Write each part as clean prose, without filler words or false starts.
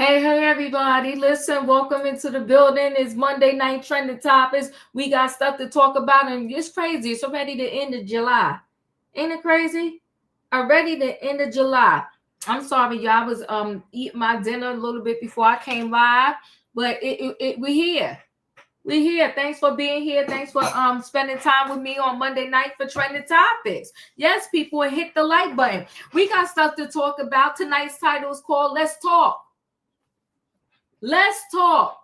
Hey, everybody. Listen, welcome into the building. It's Monday night trending topics. We got stuff to talk about, and it's crazy. It's already the end of July. Ain't it crazy? Already the end of July. I'm sorry, y'all. I was eating my dinner a little bit before I came live, but we here. We here. Thanks for being here. Thanks for spending time with me on Monday night for trending topics. Yes, people, hit the like button. We got stuff to talk about. Tonight's title is called Let's Talk. Let's talk.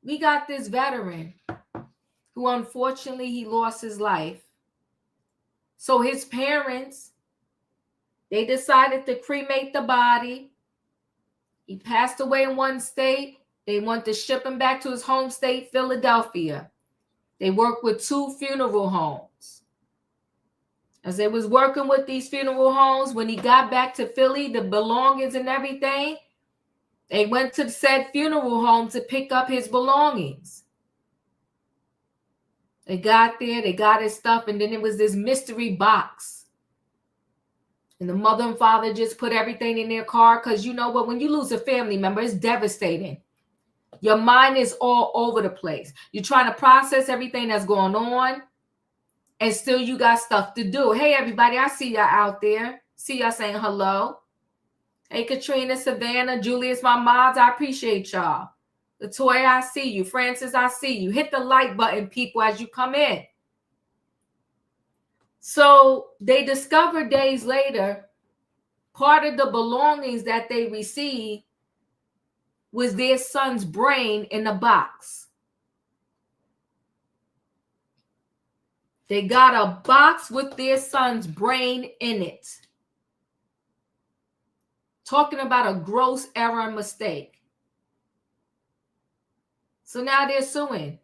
We got this veteran who unfortunately he lost his life. So his parents, they decided to cremate the body. He passed away in one state. They want to ship him back to his home state, Philadelphia. They worked with 2 funeral homes. As they was working with these funeral homes, when he got back to Philly, the belongings and everything, they went to said funeral home to pick up his belongings. They got there, they got his stuff, and then it was this mystery box. And the mother and father just put everything in their car because you know what? When you lose a family member, it's devastating. Your mind is all over the place. You're trying to process everything that's going on, and still you got stuff to do. Hey, everybody, I see y'all out there. See y'all saying hello. Hey, Katrina, Savannah, Julius, my mods, I appreciate y'all. Latoya, I see you. Francis, I see you. Hit the like button, people, as you come in. So they discovered days later, part of the belongings that they received was their son's brain in a box. They got a box with their son's brain in it. Talking about a gross error and mistake. So now they're suing.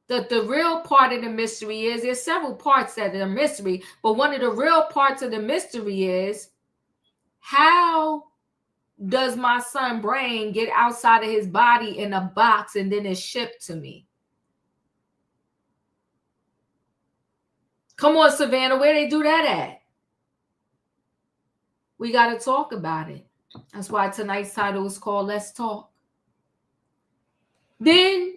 The real part of the mystery is, there's several parts that are a mystery, but one of the real parts of the mystery is, how does my son's brain get outside of his body in a box and then it's shipped to me? Come on, Savannah, where they do that at? We got to talk about it. That's why tonight's title is called Let's Talk. Then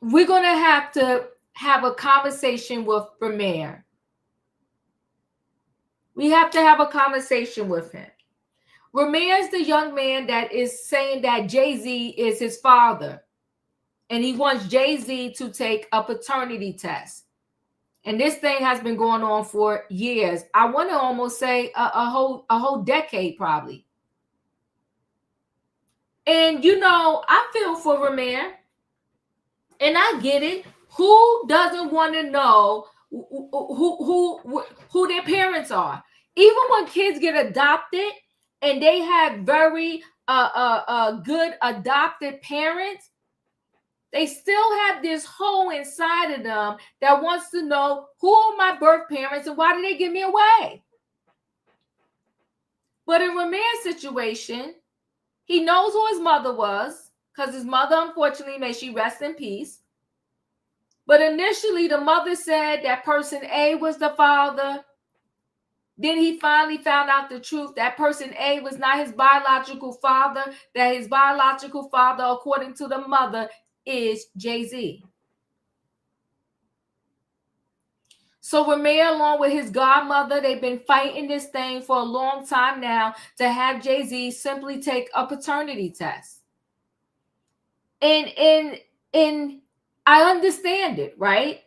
we're going to have a conversation with Ramire. We have to have a conversation with him. Ramire is the young man that is saying that Jay-Z is his father. And he wants Jay-Z to take a paternity test. And this thing has been going on for years. I want to almost say a whole decade, probably. And, you know, I feel for Ramire. And I get it. Who doesn't want to know who their parents are? Even when kids get adopted and they have very good adopted parents, they still have this hole inside of them that wants to know, who are my birth parents and why did they give me away? But in Ramire's situation, he knows who his mother was, because his mother, unfortunately, may she rest in peace. But initially, the mother said that person A was the father. Then he finally found out the truth. That person A was not his biological father, that his biological father, according to the mother, is Jay-Z. So Ramire, along with his godmother, they've been fighting this thing for a long time now to have Jay-Z simply take a paternity test. And I understand it, right?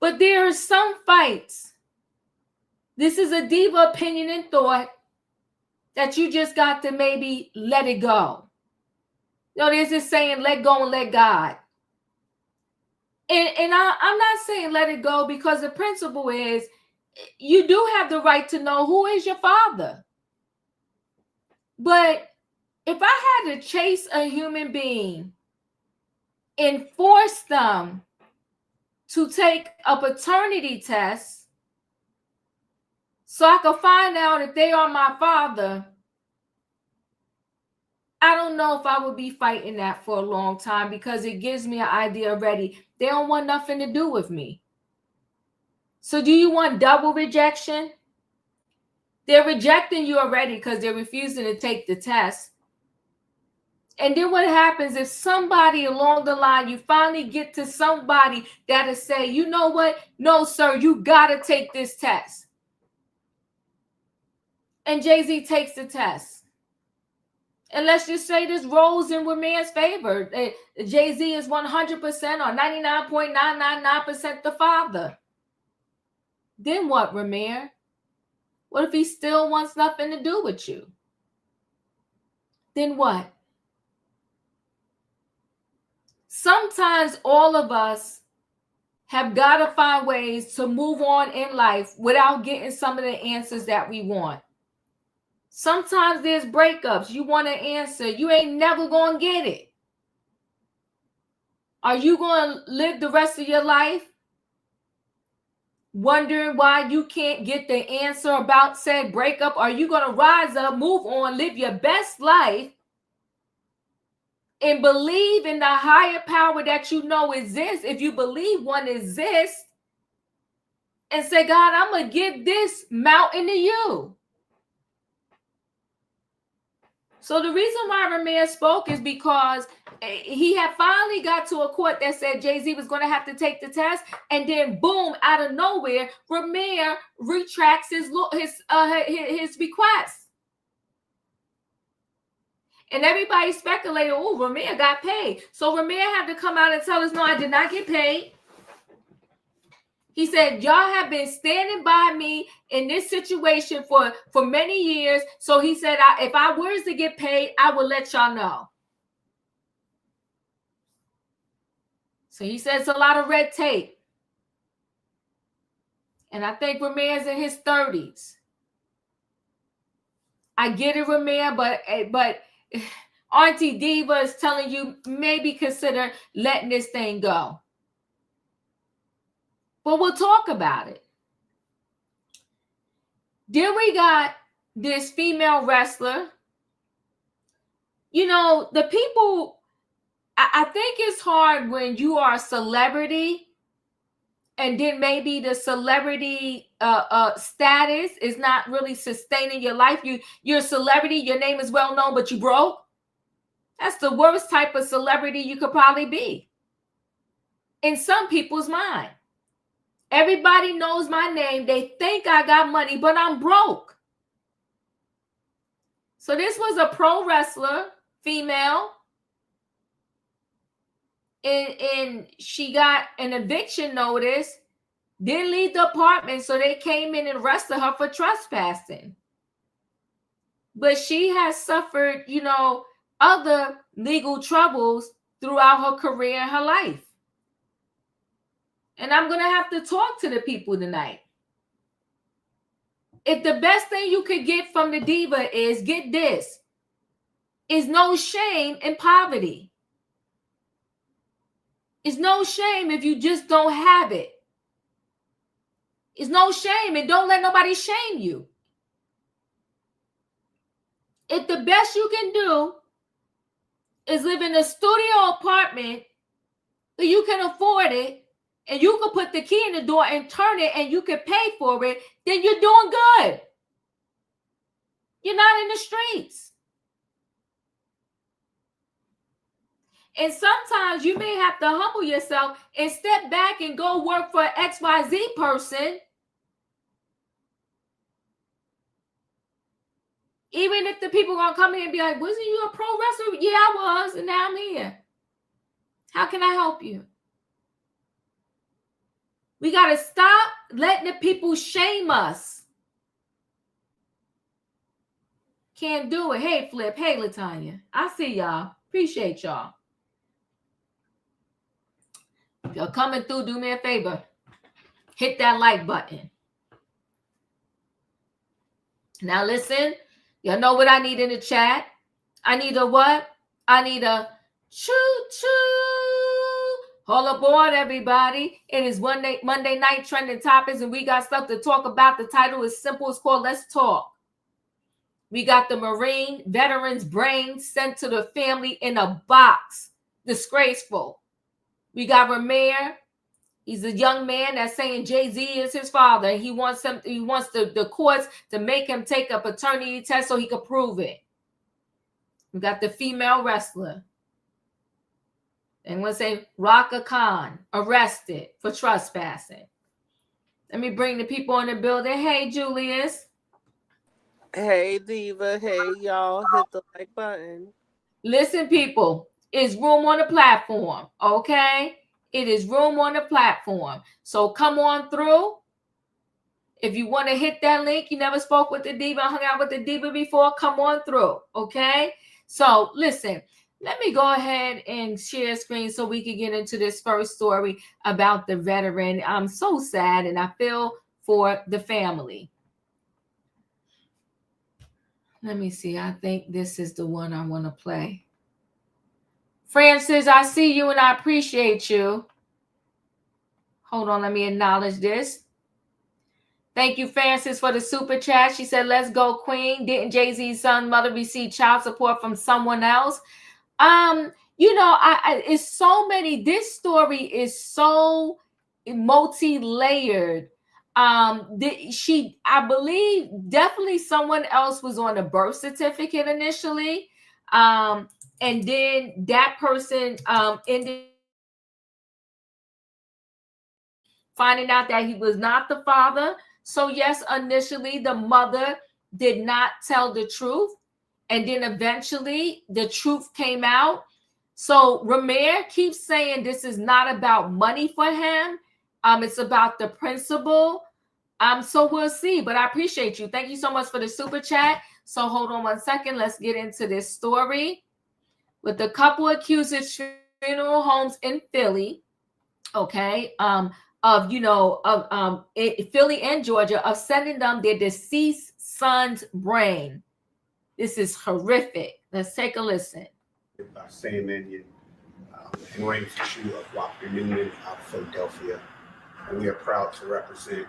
But there are some fights. This is a diva opinion and thought that you just got to maybe let it go. You know, there's this saying, let go and let God. And I'm not saying let it go, because the principle is, you do have the right to know who is your father. But if I had to chase a human being and force them to take a paternity test so I could find out if they are my father, I don't know if I would be fighting that for a long time, because it gives me an idea already. They don't want nothing to do with me. So do you want double rejection? They're rejecting you already because they're refusing to take the test. And then what happens if somebody along the line, you finally get to somebody that'll say, you know what? No, sir, you got to take this test. And Jay-Z takes the test. And let's just say this rolls in Ramir's favor. Jay-Z is 100% or 99.999% the father. Then what, Ramire? What if he still wants nothing to do with you? Then what? Sometimes all of us have got to find ways to move on in life without getting some of the answers that we want. Sometimes there's breakups. You want an answer. You ain't never going to get it. Are you going to live the rest of your life wondering why you can't get the answer about said breakup? Are you going to rise up, move on, live your best life, and believe in the higher power that you know exists, if you believe one exists, and say, God, I'm going to give this mountain to you? So the reason why Ramire spoke is because he had finally got to a court that said Jay-Z was going to have to take the test, and then boom, out of nowhere, Ramire retracts his request. And everybody speculated, oh, Ramire got paid. So Ramire had to come out and tell us, no, I did not get paid. He said, y'all have been standing by me in this situation for many years. So he said, if I was to get paid, I will let y'all know. So he said it's a lot of red tape. And I think Ramire's in his 30s. I get it, Ramire, but Auntie Diva is telling you maybe consider letting this thing go. But we'll talk about it. Then we got this female wrestler. You know, the people, I think it's hard when you are a celebrity and then maybe the celebrity status is not really sustaining your life. You're a celebrity, your name is well known, but you broke. That's the worst type of celebrity you could probably be in some people's mind. Everybody knows my name. They think I got money, but I'm broke. So this was a pro wrestler, female. And she got an eviction notice, didn't leave the apartment, so they came in and arrested her for trespassing. But she has suffered, you know, other legal troubles throughout her career and her life. And I'm going to have to talk to the people tonight. If the best thing you could get from the diva is, get this, is no shame in poverty. It's no shame if you just don't have it. It's no shame, and don't let nobody shame you. If the best you can do is live in a studio apartment that you can afford it, and you can put the key in the door and turn it and you can pay for it, then you're doing good. You're not in the streets. And sometimes you may have to humble yourself and step back and go work for an XYZ person. Even if the people are going to come here and be like, wasn't you a pro wrestler? Yeah, I was, and now I'm here. How can I help you? We got to stop letting the people shame us. Can't do it. Hey, Flip. Hey, Latanya. I see y'all. Appreciate y'all. If you're coming through, do me a favor. Hit that like button. Now listen. Y'all know what I need in the chat? I need a what? I need a choo-choo. All aboard, everybody. It is Monday night trending topics, and we got stuff to talk about. The title is simple. It's called Let's Talk. We got the Marine veteran's brain sent to the family in a box. Disgraceful. We got Ramire He's a young man that's saying Jay-Z is his father. He wants the courts to make him take a paternity test so he could prove it. We got the female wrestler. And let's say Raka Khan arrested for trespassing. Let me bring the people in the building. Hey, Julius. Hey, Diva. Hey, y'all. Hit the like button. Listen, people, it's room on the platform, okay? It is room on the platform. So come on through. If you want to hit that link, you never spoke with the Diva, hung out with the Diva before, come on through, okay? So listen, let me go ahead and share screen so we can get into this first story about the veteran. I'm so sad and I feel for the family. Let me see. I think this is the one I want to play. Francis, I see you and I appreciate you. Hold on, let me acknowledge this. Thank you, Francis, for the super chat. She said, let's go, Queen. Didn't Jay-Z's son mother receive child support from someone else? It's so many. This story is so multi-layered. I believe definitely someone else was on a birth certificate initially. And then that person ended finding out that he was not the father. So yes, initially the mother did not tell the truth. And then eventually the truth came out. So Ramire keeps saying this is not about money for him. It's about the principle. So we'll see. But I appreciate you. Thank you so much for the super chat. So hold on one second. Let's get into this story. With the couple accused at funeral homes in Philly, okay, Philly and Georgia, of sending them their deceased son's brain. This is horrific. Let's take a listen. Sam Indian and Raymond Chu of Wapner Newman out of Philadelphia. And we are proud to represent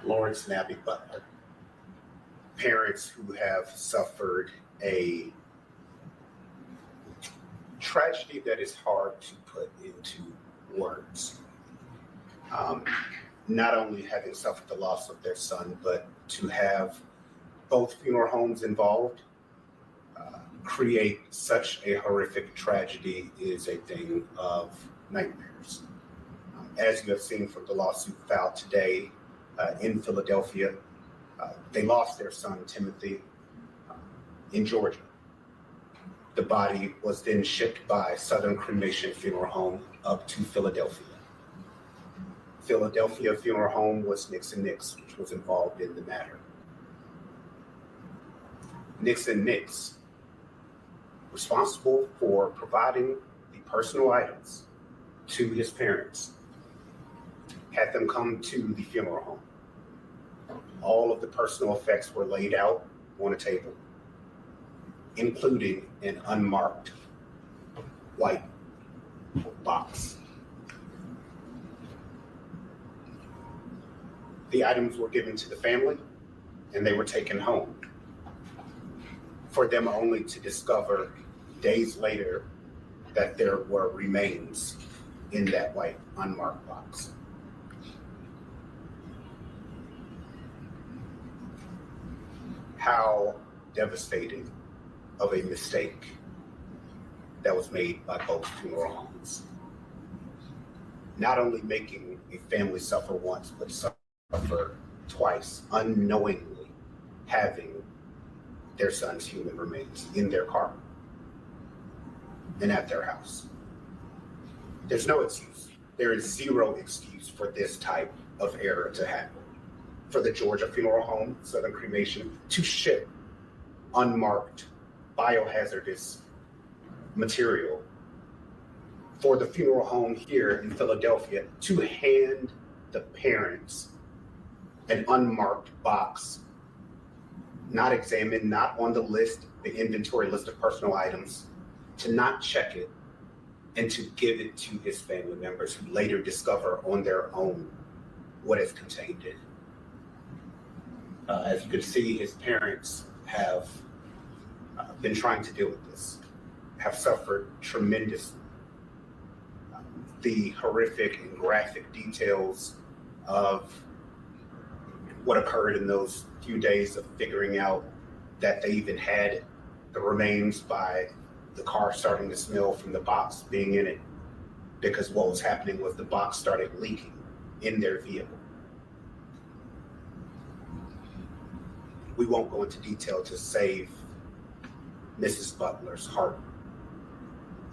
Lawrence and Abby Butler, parents who have suffered a tragedy that is hard to put into words. Not only having suffered the loss of their son, but to have both funeral homes involved create such a horrific tragedy is a thing of nightmares. As you have seen from the lawsuit filed today in Philadelphia, they lost their son, Timothy, in Georgia. The body was then shipped by Southern Cremations and Funerals home up to Philadelphia. Philadelphia Funeral Home was Nix & Nix, which was involved in the matter. Nix & Nix, responsible for providing the personal items to his parents, had them come to the funeral home. All of the personal effects were laid out on a table, including an unmarked white box. The items were given to the family and they were taken home, for them only to discover days later that there were remains in that white unmarked box. How devastating of a mistake that was made by both funeral homes. Not only making a family suffer once, but suffer twice, unknowingly having their son's human remains in their car and at their house. There's no excuse. There is zero excuse for this type of error to happen. For the Georgia Funeral Home, Southern Cremation, to ship unmarked biohazardous material. For the funeral home here in Philadelphia to hand the parents an unmarked box, not examined, not on the list, the inventory list of personal items, to not check it, and to give it to his family members who later discover on their own what is contained in it. As you can see, his parents have been trying to deal with this, have suffered tremendously. the horrific and graphic details of what occurred in those few days of figuring out that they even had the remains by the car starting to smell from the box being in it, because what was happening was the box started leaking in their vehicle. We won't go into detail to save Mrs. Butler's heart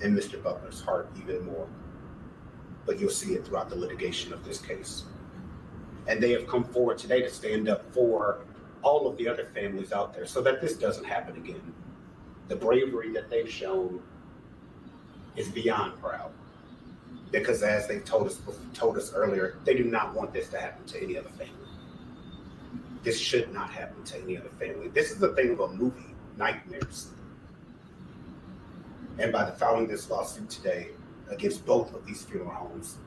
and Mr. Butler's heart even more, but you'll see it throughout the litigation of this case. And they have come forward today to stand up for all of the other families out there so that this doesn't happen again. The bravery that they've shown is beyond proud, because as they told us earlier, they do not want this to happen to any other family. This should not happen to any other family. This is the thing of a movie, nightmares. And by filing this lawsuit today against both of these funeral homes,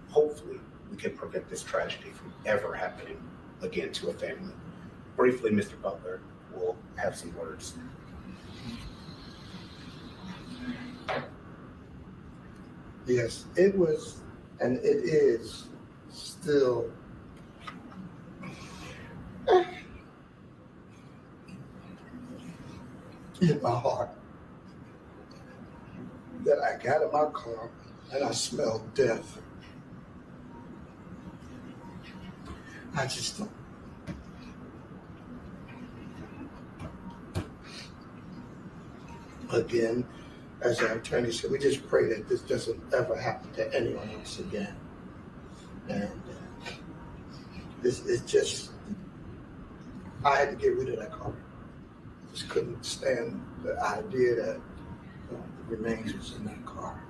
hopefully we can prevent this tragedy from ever happening again to a family. Briefly, Mr. Butler will have some words. Yes, it was, and it is still in my heart that I got in my car and I smelled death. I just don't. Again, as our attorney said, we just pray that this doesn't ever happen to anyone else again. And this is just, I had to get rid of that car. I just couldn't stand the idea that the remains was in that car.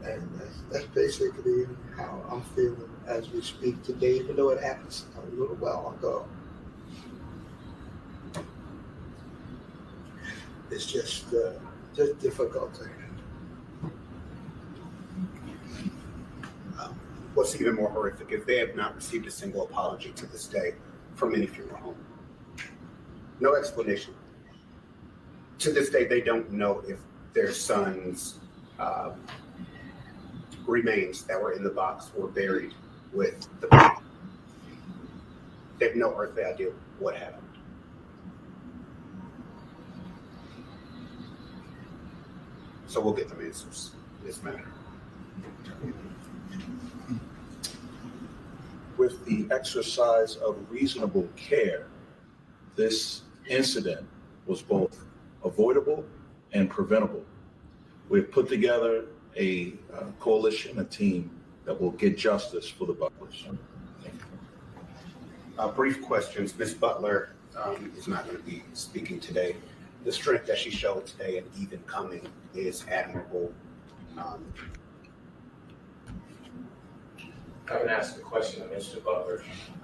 And that's basically how I'm feeling as we speak today, even though it happened a little while ago. It's just difficult. What's even more horrific is they have not received a single apology to this day from any funeral home. No explanation. To this day, they don't know if their son's remains that were in the box were buried with the baby. They have no earthly idea what happened. So we'll get them answers in this matter. With the exercise of reasonable care, this incident was both avoidable and preventable. We've put together a coalition, a team that will get justice for the Butlers. Brief questions. Ms. Butler is not going to be speaking today. The strength that she showed today and even coming is admirable. I can ask a question of Mr. Butler.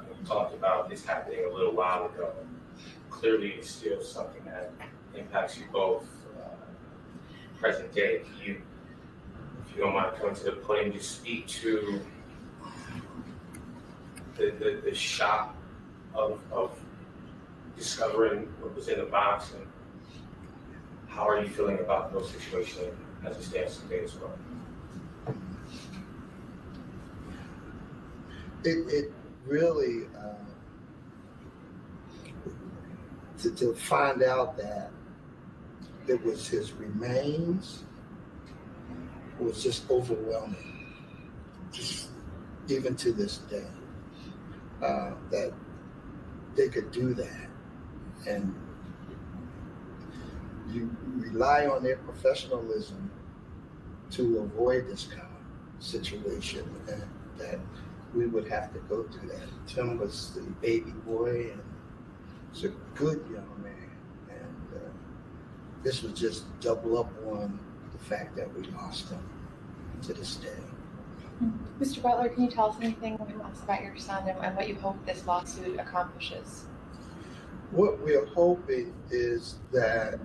We talked about this happening a little while ago. Clearly, it's still something that impacts you both present day. If you don't mind coming to the podium, to speak to the shock of discovering what was in the box, and how are you feeling about those situations as it stands today as well? It really, to find out that it was his remains was just overwhelming, just even to this day, that they could do that. And you rely on their professionalism to avoid this kind of situation, and that we would have to go through that. Tim was the baby boy, and he's a good young man. And this was just double up on the fact that we lost him to this day. Mr. Butler, can you tell us anything else about your son and what you hope this lawsuit accomplishes? What we're hoping is that,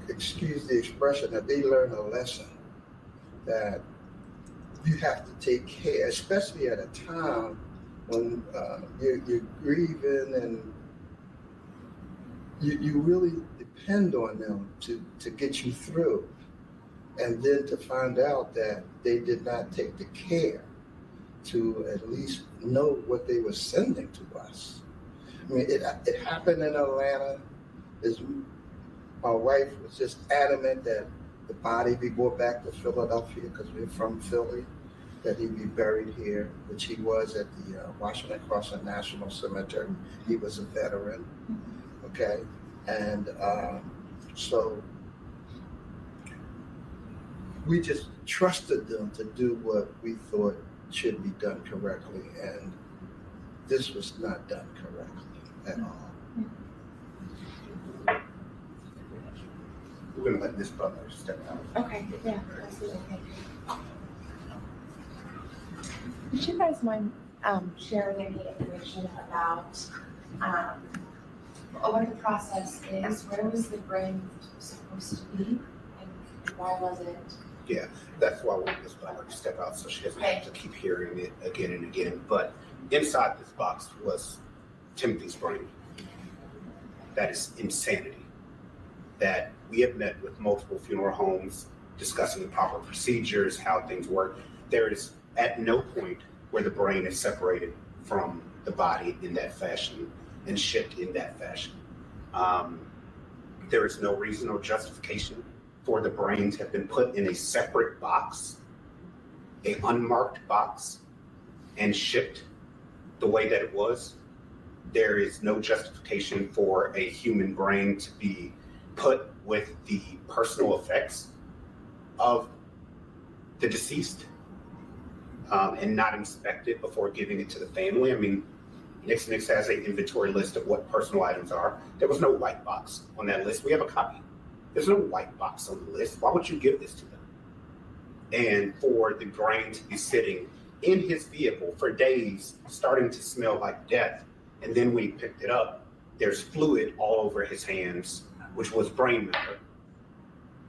excuse the expression, that they learn a lesson that you have to take care, especially at a time when you're grieving and you really, the depend on them to get you through. And then to find out that they did not take the care to at least know what they were sending to us. I mean, it happened in Atlanta. My wife was just adamant that the body be brought back to Philadelphia because we're from Philly, that he be buried here, which he was at the Washington Crossing National Cemetery. He was a veteran, okay? And so we just trusted them to do what we thought should be done correctly, and this was not done correctly at all. We're gonna let Ms. Butler step out. Okay, yeah, absolutely. Would you guys mind sharing any information about what the process is? Where was the brain supposed to be, and why was it? Yeah, that's why we want Ms. Butler to step out so she doesn't have to keep hearing it again and again. But inside this box was Timothy's brain. That is insanity. That we have met with multiple funeral homes discussing the proper procedures, how things work. There is at no point where the brain is separated from the body in that fashion and shipped in that fashion. There is no reason or justification for the brain to have been put in a separate box, a unmarked box, and shipped the way that it was. There is no justification for a human brain to be put with the personal effects of the deceased and not inspected before giving it to the family. I mean, Nix has an inventory list of what personal items are. There was no white box on that list. We have a copy. There's no white box on the list. Why would you give this to them? And for the brain to be sitting in his vehicle for days, starting to smell like death, and then when he picked it up, there's fluid all over his hands, which was brain matter,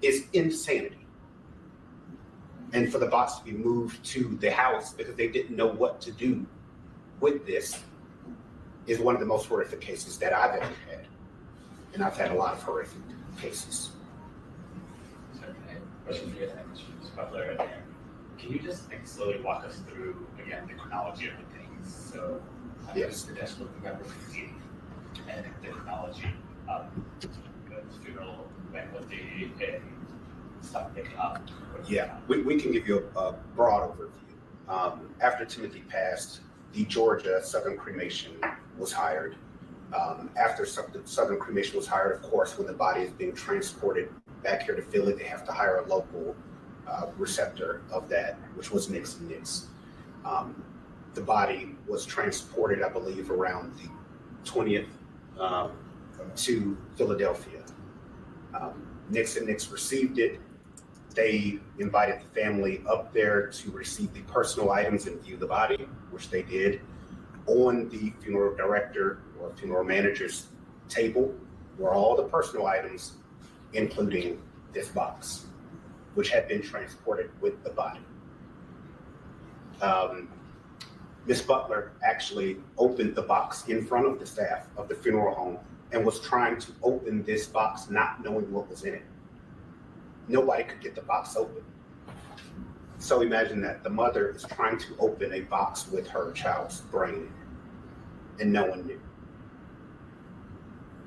is insanity. And for the box to be moved to the house because they didn't know what to do with this is one of the most horrific cases that I've ever had. And I've had a lot of horrific cases. Sorry, question for you, Ms. Butler. Can you just slowly walk us through, again, the chronology of the things? So, Yes. The death of the member proceeding and the chronology of the funeral, when was the stuff picking up? Yeah, we can give you a broad overview. After Timothy passed, the Georgia Southern Cremation was hired. After Southern Cremation was hired, of course, when the body is being transported back here to Philly, they have to hire a local receptor of that, which was Nix. The body was transported, I believe, around the 20th to Philadelphia. Nix received it. They invited the family up there to receive the personal items and view the body, which they did. On the funeral director or funeral manager's table were all the personal items, including this box, which had been transported with the body. Ms. Butler actually opened the box in front of the staff of the funeral home and was trying to open this box, not knowing what was in it. Nobody could get the box open. So imagine that the mother is trying to open a box with her child's brain and no one knew.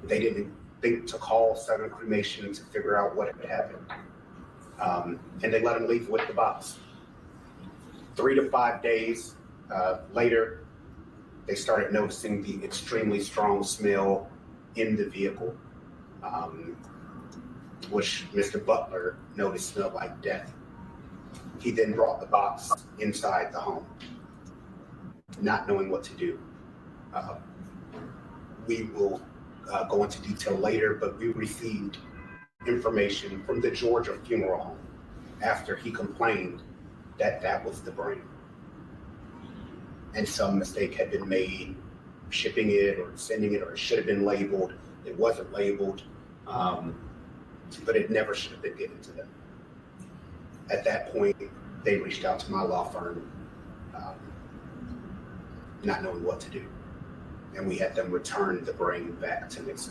They didn't think to call Southern Cremation to figure out what had happened. And they let him leave with the box. 3 to 5 days later, they started noticing the extremely strong smell in the vehicle, which Mr. Butler noticed smelled like death. He then brought the box inside the home, not knowing what to do. We will go into detail later, but we received information from the Georgia funeral home after he complained that that was the brain. And some mistake had been made shipping it or sending it, or it should have been labeled. It wasn't labeled, but it never should have been given to them. At that point, they reached out to my law firm, not knowing what to do. And we had them return the brain back to Nix.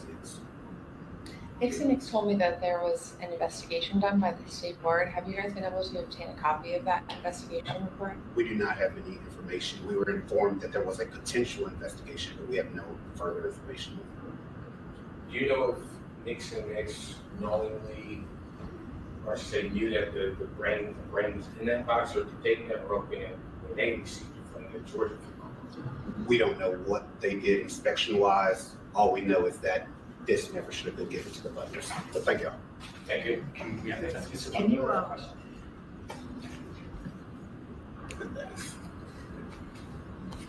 Nix told me that there was an investigation done by the state board. Have you guys been able to obtain a copy of that investigation report? We do not have any information. We were informed that there was a potential investigation, but we have no further information. Do you know if Nix knowingly, or I should say, knew that the brain was in that box, or did they never open it when they received it from the Georgia people? We don't know what they did inspection-wise. All we know is that this never should have been given to the butlers. So thank y'all. Thank you. Yeah, that's good. Can you, question.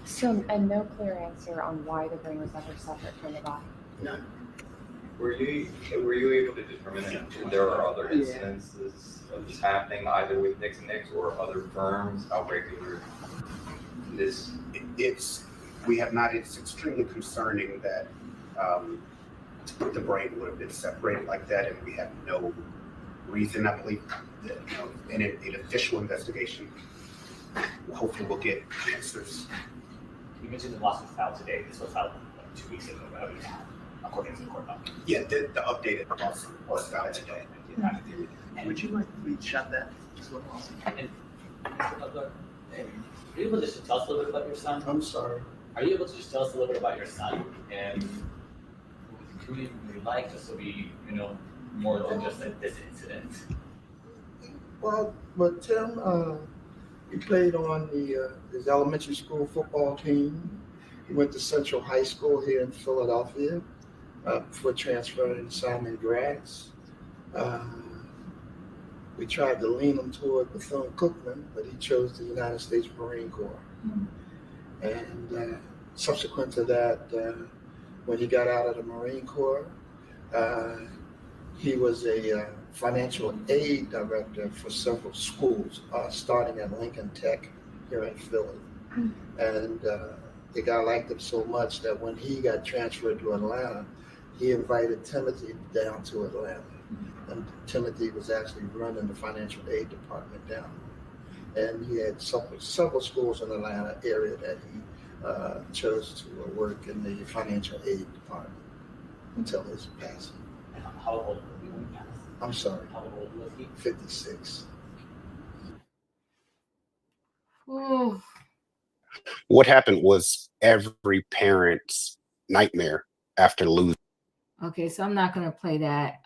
So, and no clear answer on why the brain was ever separate from the body? None. Were you able to determine if there are other incidences of this happening either with Nix or other firms? How regular this? We have not. It's extremely concerning that the brain would have been separated like that, and we have no reason. I believe that in an official investigation, hopefully we'll get answers. You mentioned the lawsuit filed today. This was filed like 2 weeks ago, according to the court document. Yeah, the updated lawsuit was filed today. would you like to read shot that? And Mr. Butler, are you able to just tell us a little bit about your son? I'm sorry. Are you able to just tell us a little bit about your son and who you really like, just so we, more than just like this incident? Well, but Tim, he played on his elementary school football team. He went to Central High School here in Philadelphia before transferring to Simon Gratz. We tried to lean him toward Bethune-Cookman, but he chose the United States Marine Corps. And subsequent to that, when he got out of the Marine Corps, he was a financial aid director for several schools, starting at Lincoln Tech here in Philly. And the guy liked him so much that when he got transferred to Atlanta, he invited Timothy down to Atlanta. And Timothy was actually running the financial aid department down. And he had several schools in the Atlanta area that he chose to work in the financial aid department until his passing. How old was he when he passed? I'm sorry. How old was he? 56. Ooh. What happened was every parent's nightmare after losing. Okay, so I'm not going to play that.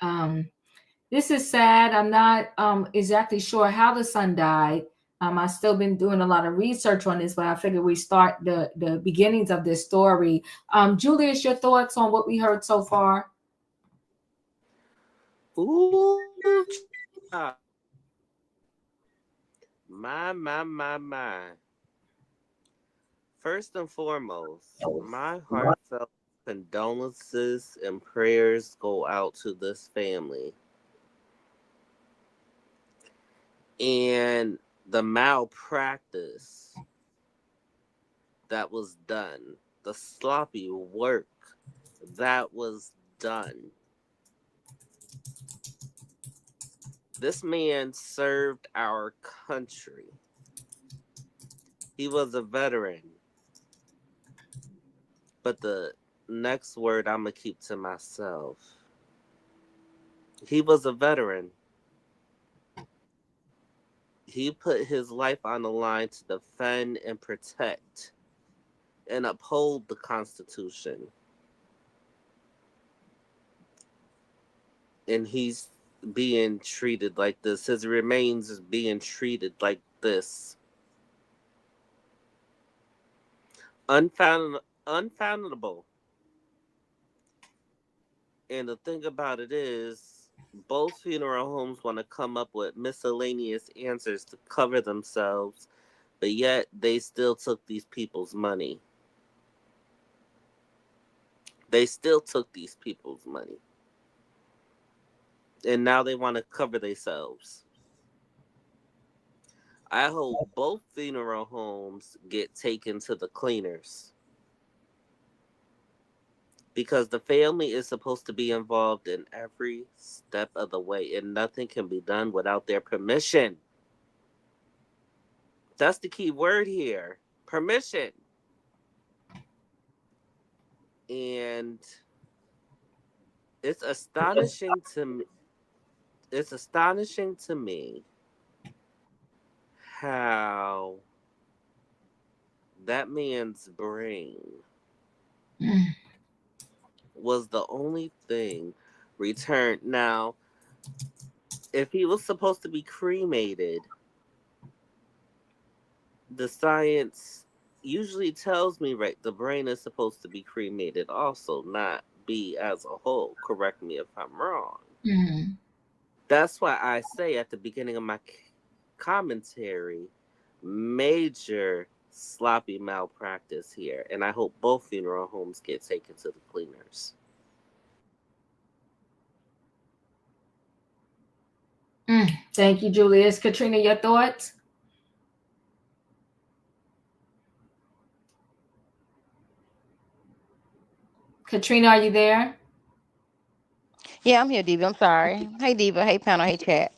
This is sad. I'm not exactly sure how the son died. I've still been doing a lot of research on this, but I figured we start the beginnings of this story. Julius, your thoughts on what we heard so far? Ooh, my. First and foremost, my heartfelt condolences and prayers go out to this family. And the malpractice that was done, the sloppy work that was done. This man served our country. He was a veteran. But the next word I'm going to keep to myself. He was a veteran. He put his life on the line to defend and protect and uphold the Constitution. And he's being treated like this. His remains is being treated like this. Unfoundable. And the thing about it is, both funeral homes want to come up with miscellaneous answers to cover themselves, but yet they still took these people's money. They still took these people's money. And now they want to cover themselves. I hope both funeral homes get taken to the cleaners. Because the family is supposed to be involved in every step of the way, and nothing can be done without their permission. That's the key word here. Permission. And It's astonishing to me. It's astonishing to me how that man's brain was the only thing returned. Now, if he was supposed to be cremated, the science usually tells me, right, the brain is supposed to be cremated also, not be as a whole. Correct me if I'm wrong. Mm-hmm. That's why I say at the beginning of my commentary, major sloppy malpractice here, and I hope both funeral homes get taken to the cleaners. Thank you, Julius. Katrina, your thoughts? Katrina, are you there? Yeah, I'm here, Diva. I'm sorry. Hey, Diva. Hey, panel. Hey, chat.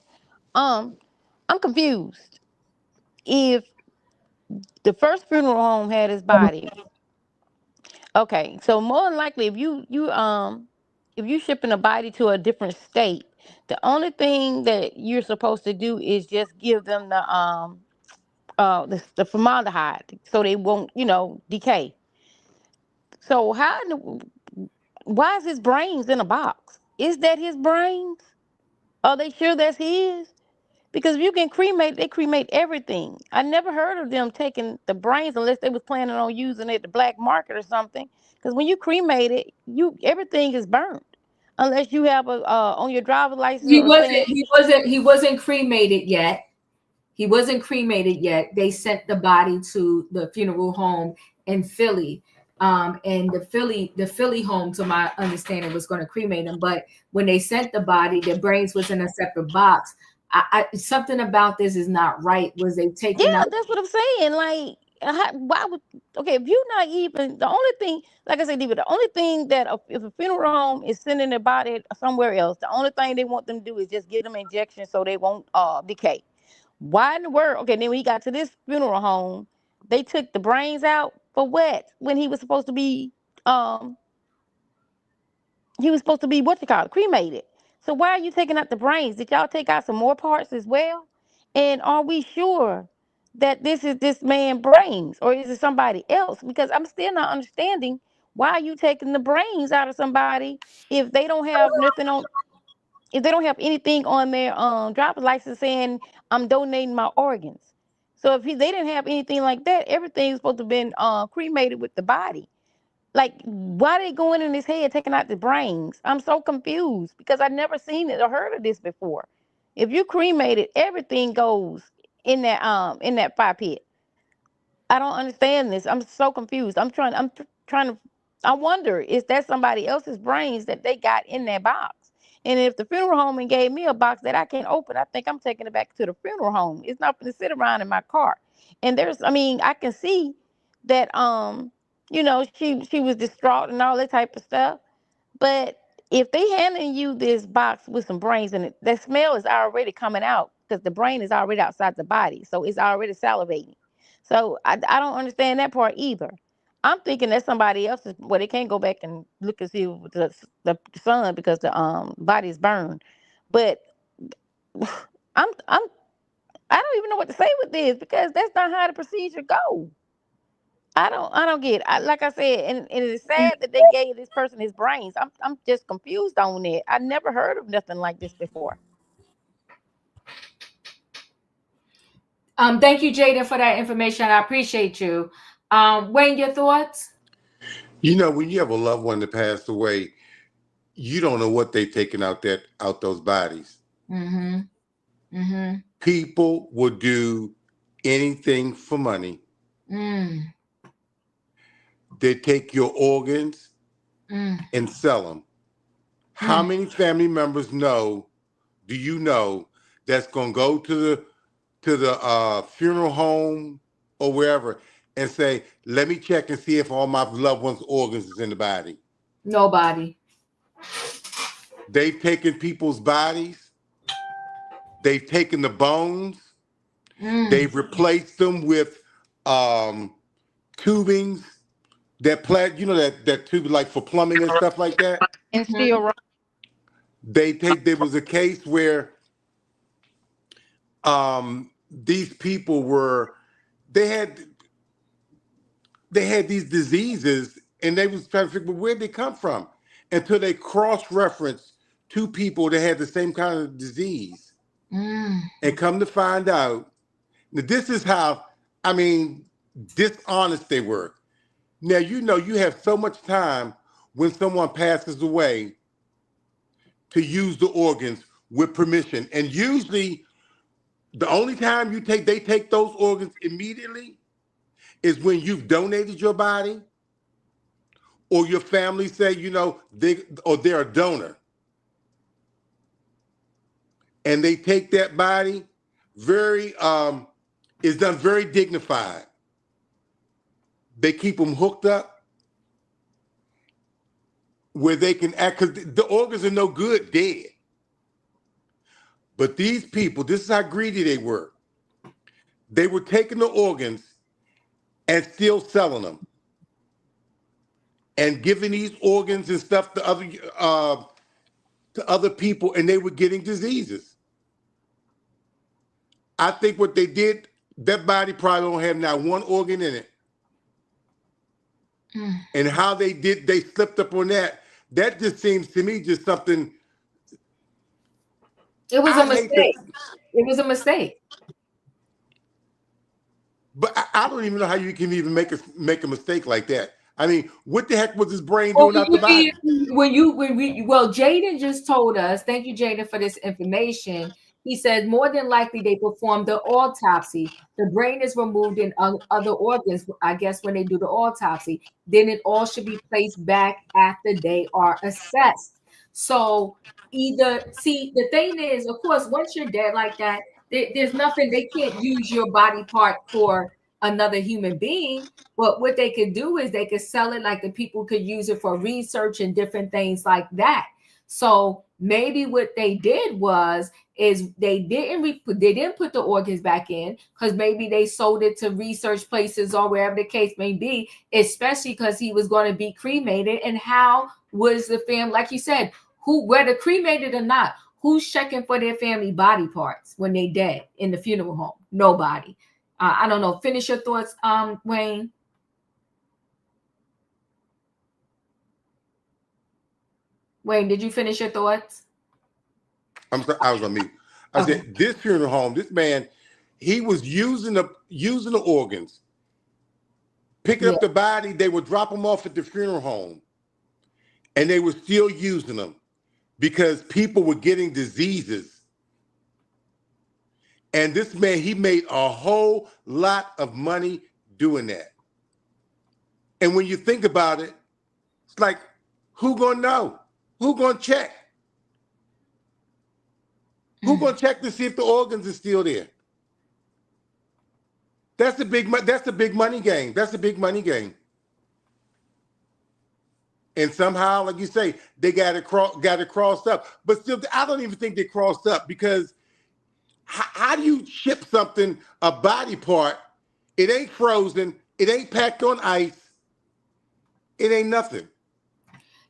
I'm confused. If the first funeral home had his body, okay, so more than likely, if you shipping a body to a different state, the only thing that you're supposed to do is just give them the formaldehyde so they won't, decay. So why is his brains in a box? Is that his brains? Are they sure that's his? Because if you can cremate, they cremate everything. I never heard of them taking the brains unless they was planning on using it at the black market or something. Because when you cremate it, everything is burnt, unless you have a on your driver's license He or wasn't. saying, He wasn't cremated yet. He wasn't cremated yet. They sent the body to the funeral home in Philly. And the Philly home, to my understanding, was going to cremate him. But when they sent the body, the brains was in a separate box. Something about this is not right. Was they taking yeah, out? that's what I'm saying. Like, why would okay? If you're not even the only thing, like I said, Diva, the only thing that if a funeral home is sending their body somewhere else, the only thing they want them to do is just give them injections so they won't decay. Why in the world? Okay, then when he got to this funeral home, they took the brains out for what? When um he was supposed to be what you call it, cremated. So why are you taking out the brains? Did y'all take out some more parts as well? And are we sure that this is this man's brains or is it somebody else? Because I'm still not understanding why are you taking the brains out of somebody if they don't have nothing on if they don't have anything on their driver's license saying I'm donating my organs. So if they didn't have anything like that, everything's supposed to have been cremated with the body. Like, why they going in his head taking out the brains? I'm so confused because I've never seen it or heard of this before. If you cremate it, everything goes in that fire pit. I don't understand this. I'm so confused. Trying to. I wonder is that somebody else's brains that they got in that box? And if the funeral home and gave me a box that I can't open, I think I'm taking it back to the funeral home. It's not going to sit around in my car. And I can see that she was distraught and all that type of stuff. But if they handing you this box with some brains in it, the smell is already coming out because the brain is already outside the body, so it's already salivating. So I don't understand that part either. I'm thinking that somebody else's. Well, they can't go back and look and see the sun because the body is burned. But I'm I don't even know what to say with this because that's not how the procedure goes. I don't get it. Like I said, and it is sad that they gave this person his brains. I'm just confused on it. I never heard of nothing like this before. Thank you, Jada, for that information. I appreciate you. Wayne, your thoughts? When you have a loved one that passed away, you don't know what they've taken out those bodies. Mm-hmm. Mm-hmm. People will do anything for money. They take your organs and sell them. How many family members do you know that's gonna go to the funeral home or wherever and say, let me check and see if all my loved one's organs is in the body? Nobody. They've taken people's bodies. They've taken the bones. They've replaced them with tubings that tube like for plumbing and stuff like that. And still wrong. There was a case where these people they had these diseases, and they was trying to figure out where'd they come from until they cross-referenced two people that had the same kind of disease. And come to find out, now this is how, dishonest they were. Now, you have so much time when someone passes away to use the organs with permission. And usually the only time they take those organs immediately is when you've donated your body, or your family say, they're a donor. And they take that body it's done very dignified. They keep them hooked up where they can act, because the organs are no good dead. But these people, this is how greedy they were. They were taking the organs and still selling them, and giving these organs and stuff to other people, and they were getting diseases. I think what they did, that body probably don't have not one organ in it. And how they slipped up on that just seems to me just something. It was a mistake. It was a mistake. But I don't even know how you can even make a mistake like that. I mean, what the heck was his brain doing out the body? Well, Jaden just told us, thank you, Jaden, for this information. He said more than likely they performed the autopsy. The brain is removed in other organs, I guess, when they do the autopsy. Then it all should be placed back after they are assessed. So the thing is, of course, once you're dead like that, there's nothing, they can't use your body part for another human being. But what they could do is they could sell it, like the people could use it for research and different things like that. So maybe what they did is they didn't put the organs back in, because maybe they sold it to research places or wherever the case may be, especially because he was going to be cremated. And how was the family, like you said, whether cremated or not, who's checking for their family body parts when they dead in the funeral home? Nobody. I don't know. Finish your thoughts, Wayne. Wayne, did you finish your thoughts? I'm sorry, I was on mute. I said, this funeral home, this man, he was using the organs, picking up the body. They would drop them off at the funeral home, and they were still using them because people were getting diseases. And this man, he made a whole lot of money doing that. And when you think about it, it's like, who gonna know? Who gonna check? Who gonna check to see if the organs are still there? That's a big money game. That's a big money game. And somehow, like you say, they got it crossed up. But still, I don't even think they crossed up, because how do you ship something, a body part? It ain't frozen. It ain't packed on ice. It ain't nothing.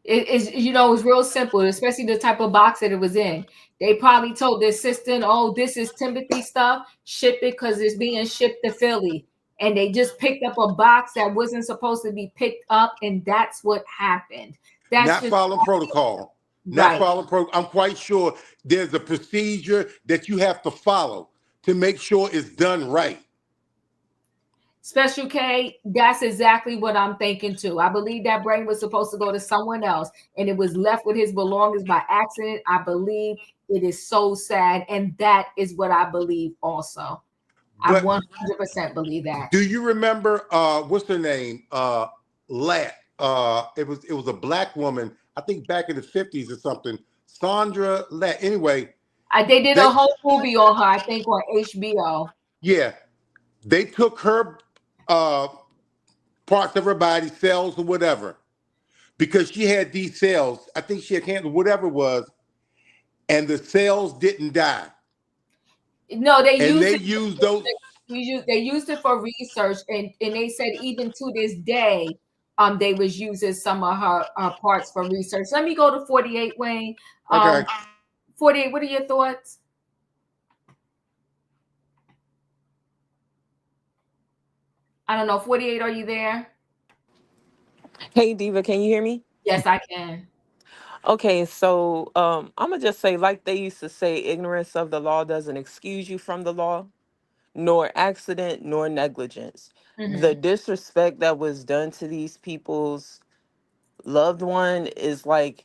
It's it's real simple, especially the type of box that it was in. They probably told the assistant, "Oh, this is Timothy stuff. Ship it because it's being shipped to Philly." And they just picked up a box that wasn't supposed to be picked up, and that's what happened. That's not following protocol. Not following protocol. I'm quite sure there's a procedure that you have to follow to make sure it's done right. Special K, that's exactly what I'm thinking too. I believe that brain was supposed to go to someone else, and it was left with his belongings by accident. I believe it is so sad, and that is what I believe also. I 100% believe that. Do you remember what's her name? Lat. It was a black woman, I think back in the 50s or something. Sandra Lat. Anyway, they did a whole movie on her, I think, on HBO. Yeah. They took her parts of her body, cells or whatever, because she had these cells. I think she had cancer, whatever it was, and the cells didn't die. No, they used those. They used it for research, and they said even to this day, they was using some of her parts for research. Let me go to 48, Wayne. Okay. 48, what are your thoughts? I don't know. 48, are you there? Hey Diva, can you hear me? Yes, I can. Okay, so I'm gonna just say, like they used to say, ignorance of the law doesn't excuse you from the law, nor accident, nor negligence. The disrespect that was done to these people's loved one is like,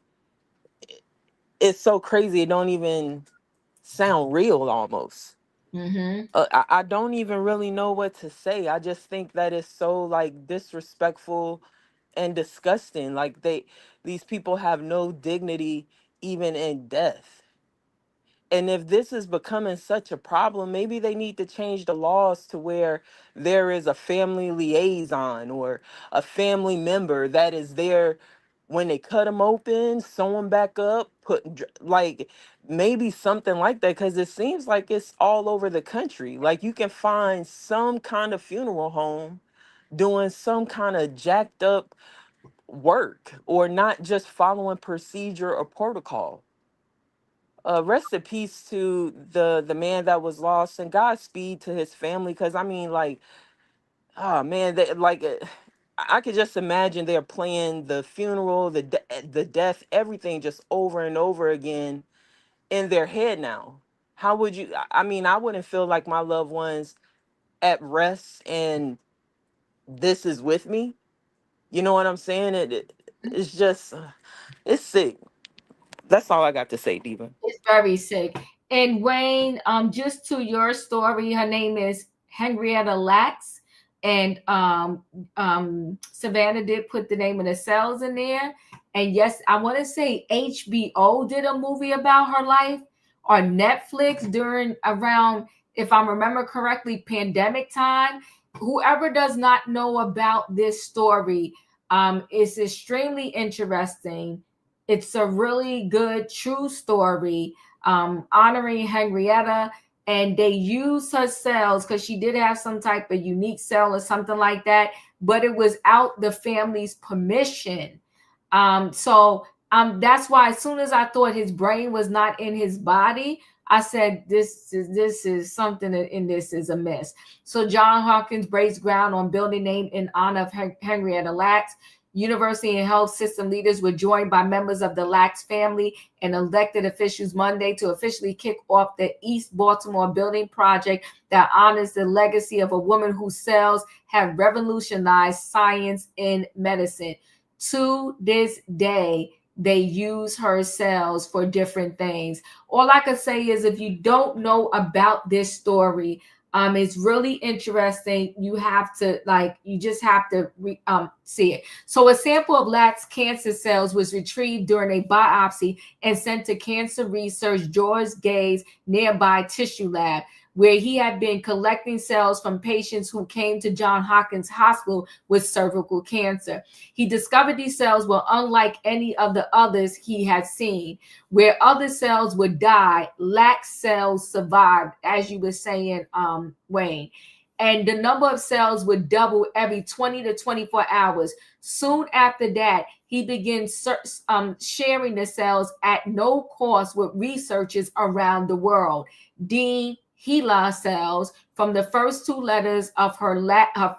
it's so crazy. It don't even sound real almost. I don't even really know what to say. I just think that it's so like disrespectful and disgusting. Like these people have no dignity even in death. And if this is becoming such a problem, maybe they need to change the laws to where there is a family liaison or a family member that is there when they cut them open, sew them back up, like maybe something like that. Because it seems like it's all over the country. Like you can find some kind of funeral home doing some kind of jacked up work or not just following procedure or protocol. Rest in peace to the man that was lost, and Godspeed to his family. Because I mean, like, oh man, I could just imagine they're playing the funeral, the death, everything just over and over again in their head now. How would you? I mean, I wouldn't feel like my loved ones at rest and this is with me. You know what I'm saying? It's just it's sick. That's all I got to say, Diva. It's very sick. And Wayne, just to your story, her name is Henrietta Lacks, and Savannah did put the name of the cells in there. And yes, I want to say HBO did a movie about her life, or Netflix during around, if I remember correctly, pandemic time. Whoever does not know about this story, is extremely interesting. It's a really good true story, honoring Henrietta, and they used her cells because she did have some type of unique cell or something like that, but it was out the family's permission. That's why as soon as I thought his brain was not in his body, I said this is something in this is amiss. So John Hopkins breaks ground on building name in honor of Henrietta Lacks. University and health system leaders were joined by members of the Lacks family and elected officials Monday to officially kick off the East Baltimore Building Project that honors the legacy of a woman whose cells have revolutionized science and medicine. To this day, they use her cells for different things. All I can say is if you don't know about this story, it's really interesting. You just have to see it. So a sample of Lacks cancer cells was retrieved during a biopsy and sent to Cancer Research George Gay's nearby tissue lab, where he had been collecting cells from patients who came to Johns Hopkins Hospital with cervical cancer. He discovered these cells were unlike any of the others he had seen. Where other cells would die, Lacks cells survived, as you were saying, Wayne. And the number of cells would double every 20 to 24 hours. Soon after that, he began sharing the cells at no cost with researchers around the world. Dean HeLa cells from the first two letters of her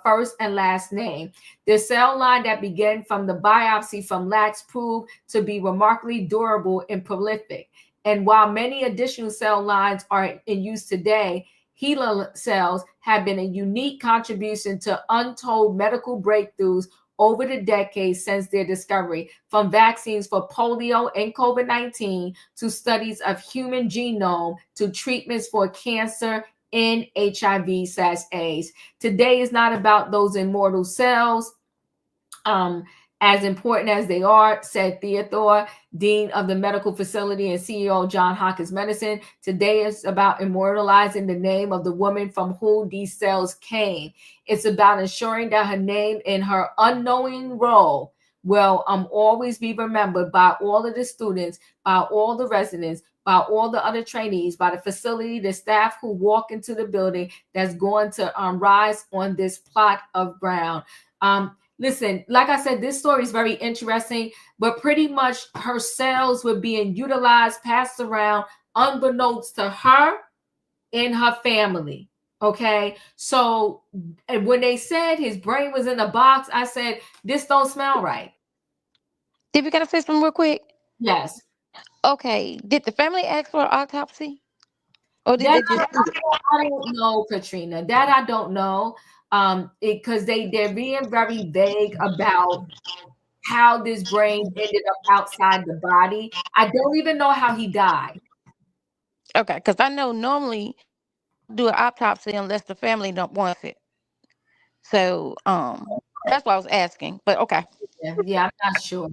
first and last name. The cell line that began from the biopsy from Lacks proved to be remarkably durable and prolific. And while many additional cell lines are in use today, HeLa cells have been a unique contribution to untold medical breakthroughs over the decades since their discovery, from vaccines for polio and COVID-19 to studies of human genome to treatments for cancer and HIV/AIDS. Today is not about those immortal cells, as important as they are, said Theodore, Dean of the medical facility and CEO of Johns Hopkins Medicine. Today is about immortalizing the name of the woman from whom these cells came. It's about ensuring that her name in her unknowing role will always be remembered by all of the students, by all the residents, by all the other trainees, by the facility, the staff who walk into the building that's going to rise on this plot of ground. listen, like I said, this story is very interesting, but pretty much her cells were being utilized, passed around, unbeknownst to her and her family. Okay, so when they said his brain was in a box, I said, this don't smell right. Did we gotta say something real quick? Yes. Okay. Did the family ask for an autopsy? Or did That they just do it? I don't know, Katrina. That I don't know. Because they're being very vague about how this brain ended up outside the body. I don't even know how he died. Okay, because I know normally do an autopsy unless the family don't want it. So that's why I was asking. But okay. Yeah, I'm not sure.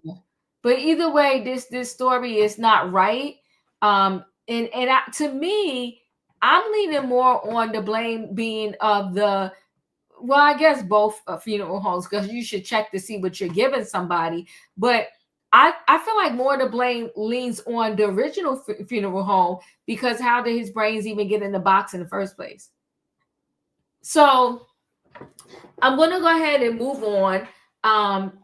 But either way, this story is not right. To me, I'm leaning more on the blame being of the, well, I guess both funeral homes, because you should check to see what you're giving somebody. But I feel like more of the blame leans on the original funeral home, because how did his brains even get in the box in the first place? So I'm going to go ahead and move on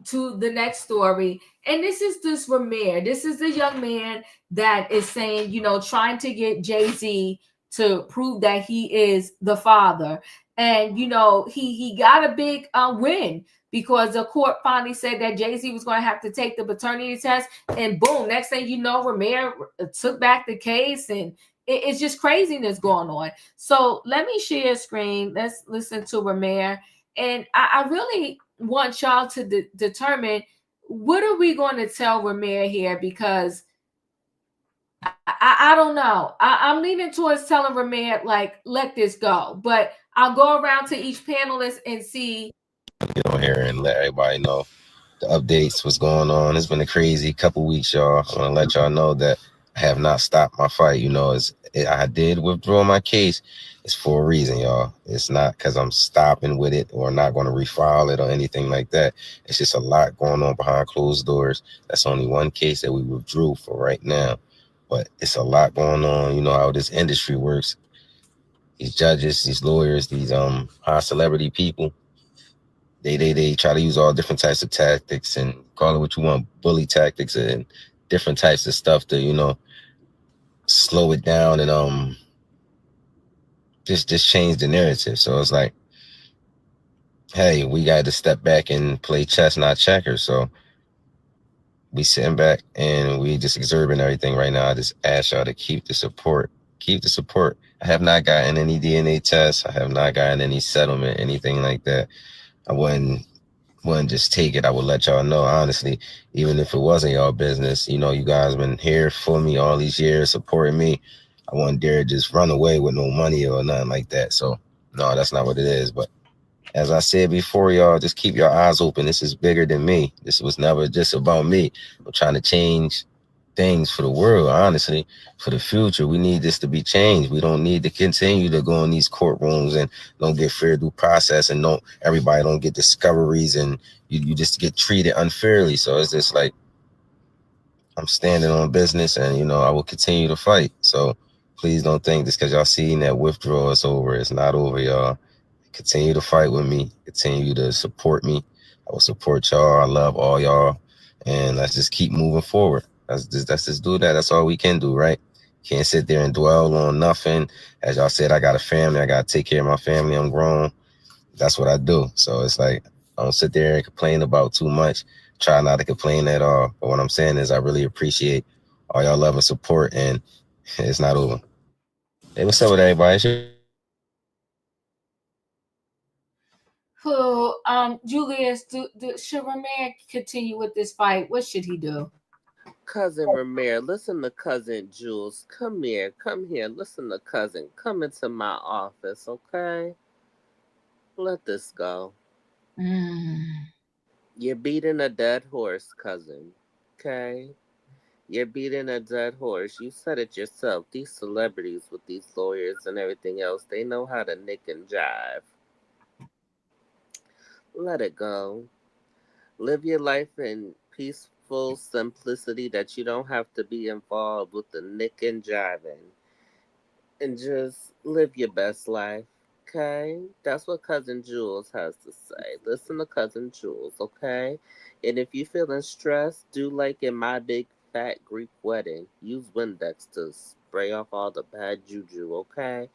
to the next story. And this is this Ramire. This is the young man that is saying, trying to get Jay-Z to prove that he is the father. And, he got a big win, because the court finally said that Jay-Z was going to have to take the paternity test. And boom, next thing you know, Ramire took back the case, and it's just craziness going on. So let me share a screen. Let's listen to Ramire. And I really want y'all to determine, what are we going to tell Ramire here? Because I don't know. I'm leaning towards telling Ramire, like, let this go. But I'll go around to each panelist and see. Get on here and let everybody know the updates, what's going on. It's been a crazy couple weeks, y'all. I want to let y'all know that I have not stopped my fight. I did withdraw my case. It's for a reason, y'all. It's not because I'm stopping with it or not going to refile it or anything like that. It's just a lot going on behind closed doors. That's only one case that we withdrew for right now. But it's a lot going on. You know how this industry works. These judges, these lawyers, these high celebrity people, they try to use all different types of tactics and call it what you want, bully tactics and different types of stuff to, slow it down and just change the narrative. So it's like, hey, we got to step back and play chess, not checkers. So we sitting back and we just observing everything right now. I just ask y'all to keep the support. Keep the support. I have not gotten any DNA tests. I have not gotten any settlement, anything like that. I wouldn't just take it. I would let y'all know, honestly, even if it wasn't y'all business. You guys been here for me all these years, supporting me. I wouldn't dare just run away with no money or nothing like that. So, no, that's not what it is. But as I said before, y'all, just keep your eyes open. This is bigger than me. This was never just about me. I'm trying to change things for the world, honestly, for the future. We need this to be changed. We don't need to continue to go in these courtrooms and don't get fair due process, and everybody don't get discoveries, and you just get treated unfairly. So it's just like, I'm standing on business, and I will continue to fight. So please don't think just because y'all seen that withdrawal is over. It's not over, y'all. Continue to fight with me. Continue to support me. I will support y'all. I love all y'all. And let's just keep moving forward. Let's just do that. That's all we can do, right? Can't sit there and dwell on nothing. As y'all said, I got a family. I got to take care of my family. I'm grown. That's what I do. So it's like, I don't sit there and complain about too much. Try not to complain at all. But what I'm saying is I really appreciate all y'all love and support, and it's not over. Hey, what's up with everybody? Who, Julius, should Ramire continue with this fight? What should he do? Cousin Ramire, listen to Cousin Jules. Come here. Listen to Cousin. Come into my office, okay? Let this go. You're beating a dead horse, cousin. Okay? You're beating a dead horse. You said it yourself. These celebrities with these lawyers and everything else, they know how to nick and jive. Let it go. Live your life in peaceful simplicity that you don't have to be involved with the nick and jiving. And just live your best life. Okay? That's what Cousin Jules has to say. Listen to Cousin Jules, okay? And if you're feeling stressed, do like in my big fat Greek wedding. Use Windex to spray off all the bad juju, okay?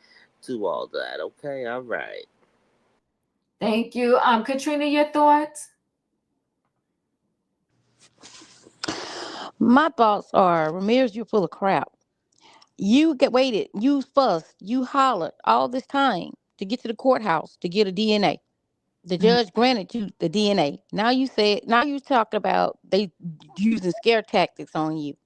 Do all that, okay? All right. Thank you. Katrina, your thoughts? My thoughts are, Ramirez, you're full of crap. You get waited, you fussed, you hollered all this time to get to the courthouse to get a DNA. The judge granted you the DNA. Now you talk about they using scare tactics on you.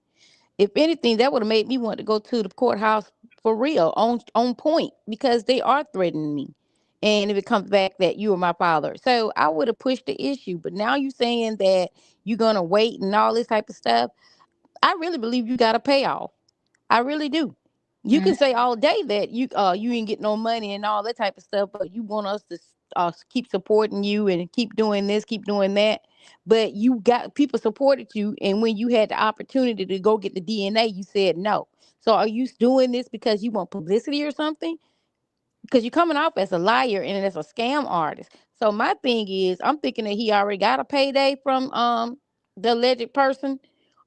If anything, that would have made me want to go to the courthouse for real, on point, because they are threatening me. And if it comes back that you are my father, so I would have pushed the issue. But now you saying that you're gonna wait and all this type of stuff. I really believe you got a payoff. I really do. You can say all day that you ain't get no money and all that type of stuff, but you want us to keep supporting you and keep doing this, keep doing that. But you got people supported you, and when you had the opportunity to go get the DNA, you said no. So are you doing this because you want publicity or something? Because you're coming off as a liar and as a scam artist. So my thing is, I'm thinking that he already got a payday from the alleged person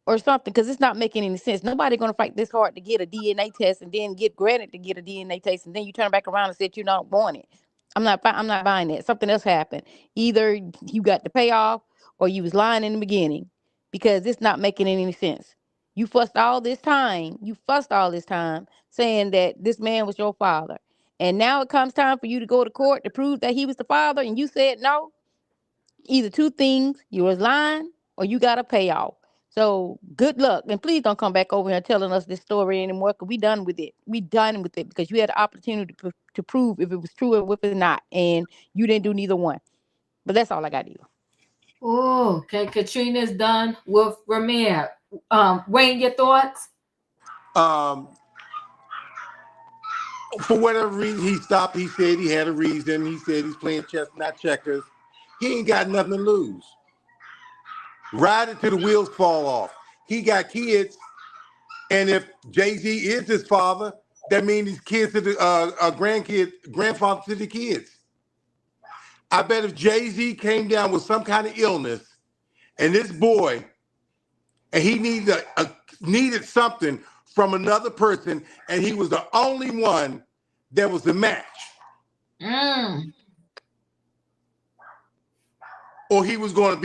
or something, because it's not making any sense. Nobody gonna fight this hard to get a DNA test and then get granted to get a DNA test, and then you turn back around and said you don't want it. I'm not buying that. Something else happened. Either you got the payoff or you was lying in the beginning, because it's not making any sense. You fussed all this time. You fussed all this time saying that this man was your father. And now it comes time for you to go to court to prove that he was the father, and you said no. Either two things: you was lying or you got a payoff. So good luck, and please don't come back over here telling us this story anymore, because we done with it. We done with it because you had the opportunity to prove if it was true or if it's not, and you didn't do neither one. But that's all I got to do. Oh, okay. Katrina's done with Rymir. Wayne, your thoughts? For whatever reason, he stopped. He said he had a reason. He said he's playing chess, not checkers. He ain't got nothing to lose. Ride it till the wheels fall off. He got kids, and if Jay-Z is his father, that means his kids are the grandfather to the kids. I bet if Jay-Z came down with some kind of illness, and this boy, and he needed something from another person, and he was the only one that was the match. Or he will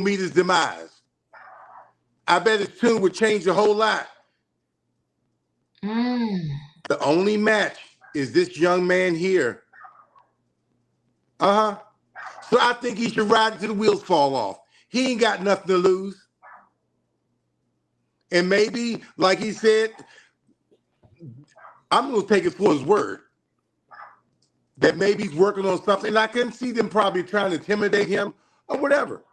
meet his demise. I bet his tune would change a whole lot. The only match is this young man here. So I think he should ride until the wheels fall off. He ain't got nothing to lose. And maybe, like he said, I'm going to take it for his word, that maybe he's working on something. And I can see them probably trying to intimidate him or whatever.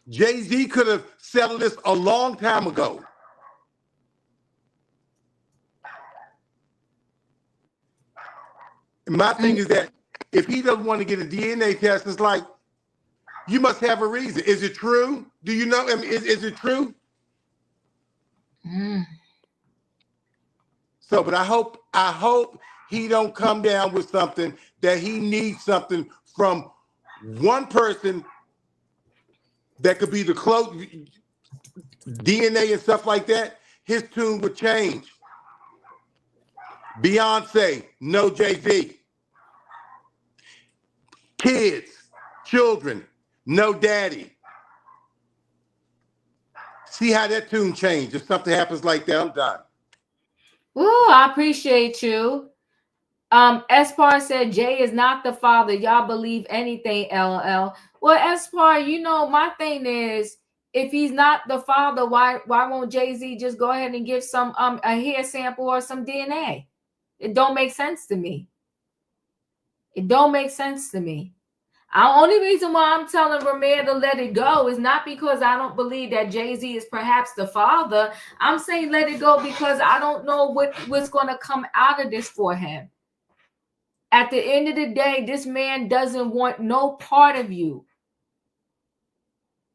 Jay-Z could have settled this a long time ago. And my thing is that if he doesn't want to get a DNA test, it's like, you must have a reason. Is it true? Do you know? I mean, is it true? So, but I hope he don't come down with something that he needs something from one person that could be the close DNA and stuff like that. His tune would change. Beyonce, no Jay-Z. Kids, children, no daddy. See how that tune changed. If something happens like that, I'm done. Ooh, I appreciate you. Espar said Jay is not the father. Y'all believe anything, LL. Well, Espar, you know, my thing is, if he's not the father, why won't Jay-Z just go ahead and give some a hair sample or some DNA? It don't make sense to me. It don't make sense to me. The only reason why I'm telling Ramire to let it go is not because I don't believe that Jay-Z is perhaps the father. I'm saying let it go because I don't know what's going to come out of this for him. At the end of the day, this man doesn't want no part of you.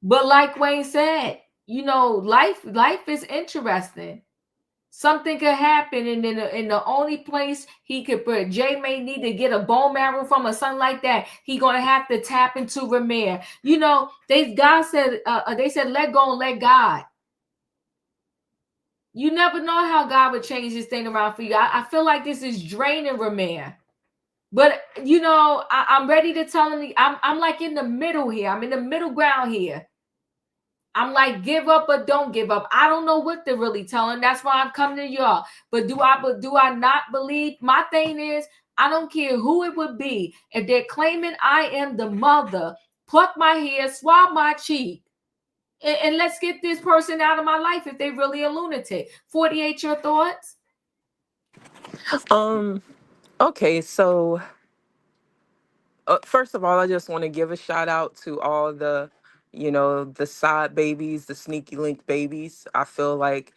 But like Wayne said, you know, life is interesting. Something could happen, and then in the only place he could put, Jay may need to get a bone marrow from or something like that. He gonna have to tap into Rymir. You know, they said let go and let God. You never know how God would change this thing around for you. I feel like this is draining Rymir. But you know, I'm ready to tell him. I'm like in the middle here. I'm in the middle ground here. I'm like, give up or don't give up. I don't know what they're really telling. That's why I'm coming to y'all. But do I not believe? My thing is, I don't care who it would be. If they're claiming I am the mother, pluck my hair, swab my cheek, and let's get this person out of my life if they really a lunatic. 48, your thoughts? Okay, so first of all, I just want to give a shout out to all the, the side babies, the sneaky link babies. I feel like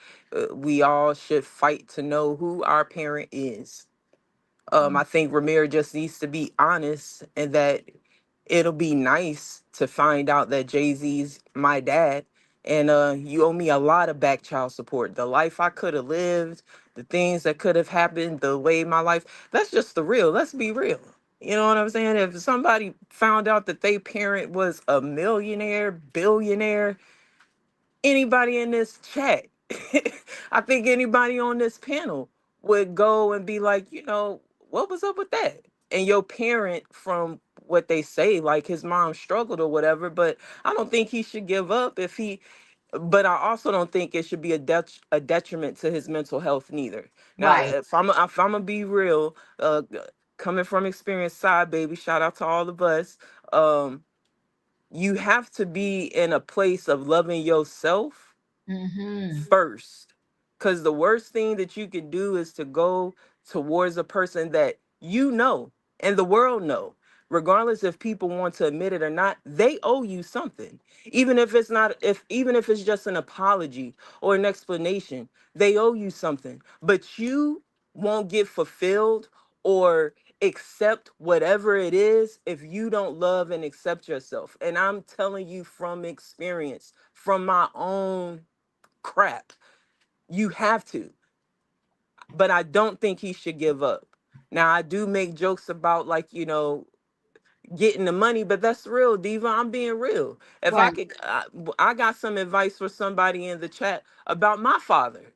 we all should fight to know who our parent is. I think Ramire just needs to be honest, and that it'll be nice to find out that Jay-Z's my dad. And you owe me a lot of back child support. The life I could have lived, the things that could have happened, the way my life, that's just the real. Let's be real. You know what I'm saying? If somebody found out that their parent was a millionaire, billionaire, anybody in this chat, I think anybody on this panel would go and be like, what was up with that? And your parent, from what they say, like his mom struggled or whatever, but I don't think he should give up but I also don't think it should be a detriment to his mental health neither. Now, Right. if I'm gonna be real, coming from experience, side baby, shout out to all of us. You have to be in a place of loving yourself first, because the worst thing that you can do is to go towards a person that and the world know, regardless if people want to admit it or not, they owe you something. Even if it's just an apology or an explanation, they owe you something. But you won't get fulfilled or accept whatever it is if you don't love and accept yourself. And I'm telling you from experience, from my own crap, you have to. But I don't think he should give up. Now, I do make jokes about, like, getting the money, but that's real, Diva. I'm being real. If I Right. could, I got some advice for somebody in the chat about my father.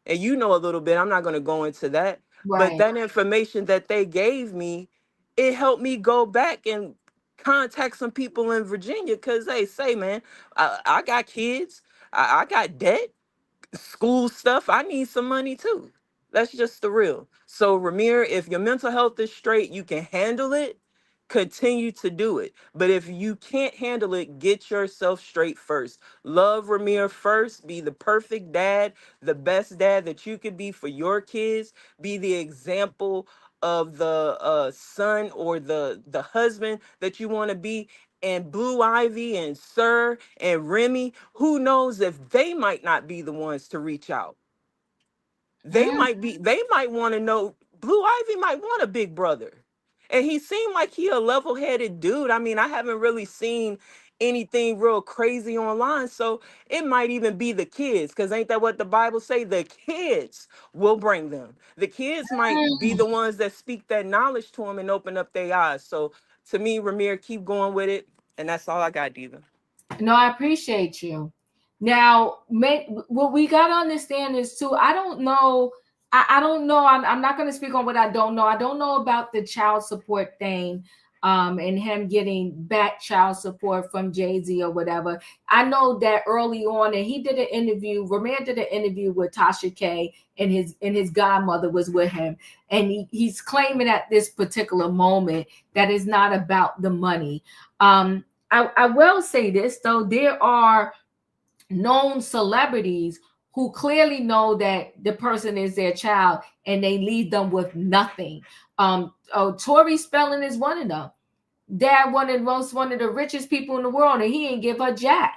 And you know a little bit, I'm not going to go into that. But Right. that information that they gave me, it helped me go back and contact some people in Virginia, because they say, man, I got kids, I got debt, school stuff. I need some money too. That's just the real. So, Ramir, if your mental health is straight, you can handle it, continue to do it. But if you can't handle it, get yourself straight first. Love Ramir first. Be the perfect dad, the best dad that you could be for your kids. Be the example of the son or the husband that you want to be. And Blue Ivy and Sir and Remy, who knows if they might not be the ones to reach out. They might want to know. Blue Ivy might want a big brother. And he seemed like he a level-headed dude. I mean, I haven't really seen anything real crazy online. So it might even be the kids, because ain't that what the Bible say? The kids will bring them. The kids might be the ones that speak that knowledge to them and open up their eyes. So to me, Ramir, keep going with it. And that's all I got, Diva. No, I appreciate you. Now, what we got to understand is too, I don't know. I don't know. I'm not going to speak on what I don't know. I don't know about the child support thing, and him getting back child support from Jay-Z or whatever. I know that early on, and he did an interview, Rymir did an interview with Tasha K, and his godmother was with him. And he's claiming at this particular moment that it's not about the money. I will say this, though. There are known celebrities who clearly know that the person is their child and they leave them with nothing. Tori Spelling is one of them. Dad one of the richest people in the world, and he didn't give her jack.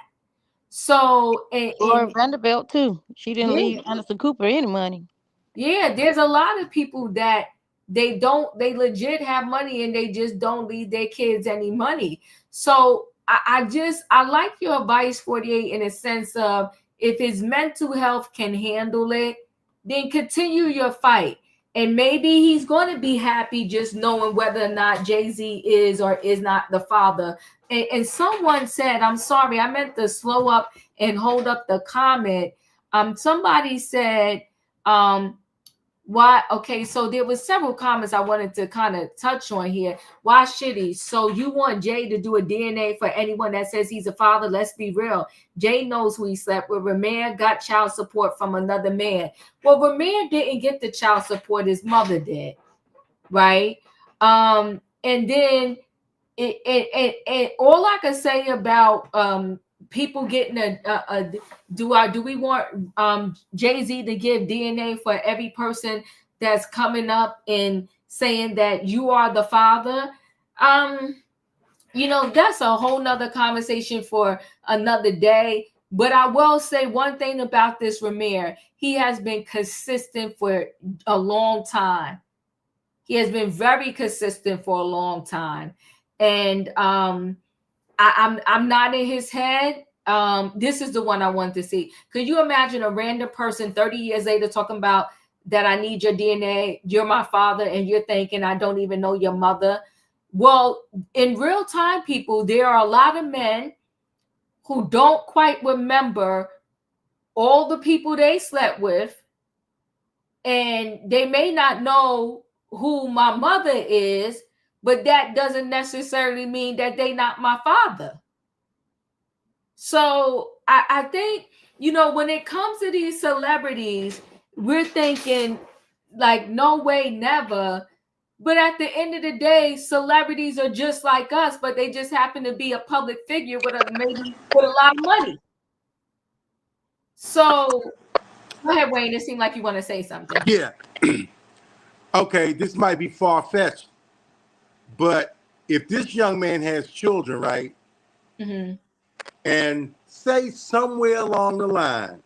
So Or Vanderbilt too. She didn't leave Anderson Cooper any money. Yeah, there's a lot of people that they legit have money and they just don't leave their kids any money. So I like your advice, 48, in a sense of, if his mental health can handle it, then continue your fight. And maybe he's going to be happy just knowing whether or not Jay-Z is or is not the father. And someone said, I'm sorry, I meant to slow up and hold up the comment. Somebody said, why? Okay, so there was several comments I wanted to kind of touch on here. Why should he? So you want Jay to do a DNA for anyone that says he's a father? Let's be real. Jay knows who he slept with. Ramire got child support from another man. Well, Ramire didn't get the child support. His mother did, right? And then it all I can say about people getting do we want Jay-Z to give DNA for every person that's coming up and saying that you are the father? That's a whole nother conversation for another day. But I will say one thing about this Rymir. He has been consistent for a long time. He has been very consistent for a long time. And I'm not in his head. This is the one I want to see. Could you imagine a random person 30 years later talking about that I need your DNA, you're my father, and you're thinking I don't even know your mother? Well, in real time, people, there are a lot of men who don't quite remember all the people they slept with, and they may not know who my mother is, but that doesn't necessarily mean that they not my father. So I think, when it comes to these celebrities, we're thinking like, no way, never. But at the end of the day, celebrities are just like us, but they just happen to be a public figure with maybe with a lot of money. So go ahead, Wayne. It seemed like you want to say something. Yeah. Okay, this might be far-fetched, but if this young man has children, right? Mm-hmm. And say somewhere along the line,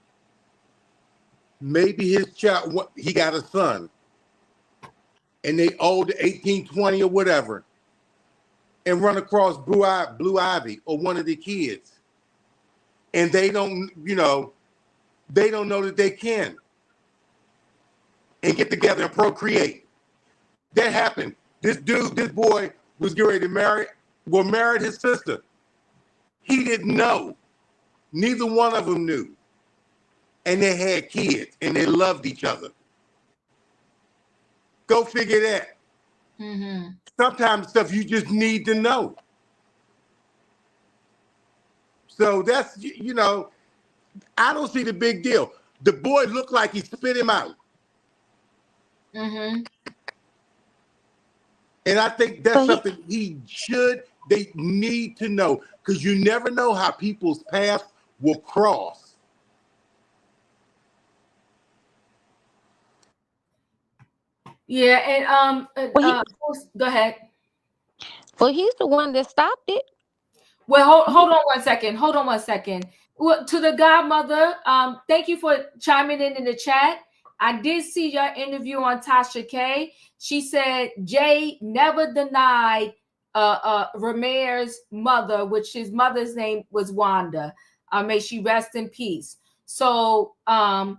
maybe his child, he got a son, and they old 18, 20 or whatever, and run across Blue Ivy or one of the kids, and they don't know that they can and get together and procreate. That happened. This boy was getting ready to married his sister. He didn't know. Neither one of them knew. And they had kids and they loved each other. Go figure that. Mm-hmm. Sometimes stuff you just need to know. So that's, I don't see the big deal. The boy looked like he spit him out. Mm-hmm. And I think that's something they need to know, because you never know how people's paths will cross. Yeah, and go ahead. Well, he's the one that stopped it. Well, hold on one second. Well, to the Godmother, thank you for chiming in the chat. I did see your interview on Tasha K. She said Jay never denied Ramire's mother, which his mother's name was Wanda. May she rest in peace. So, and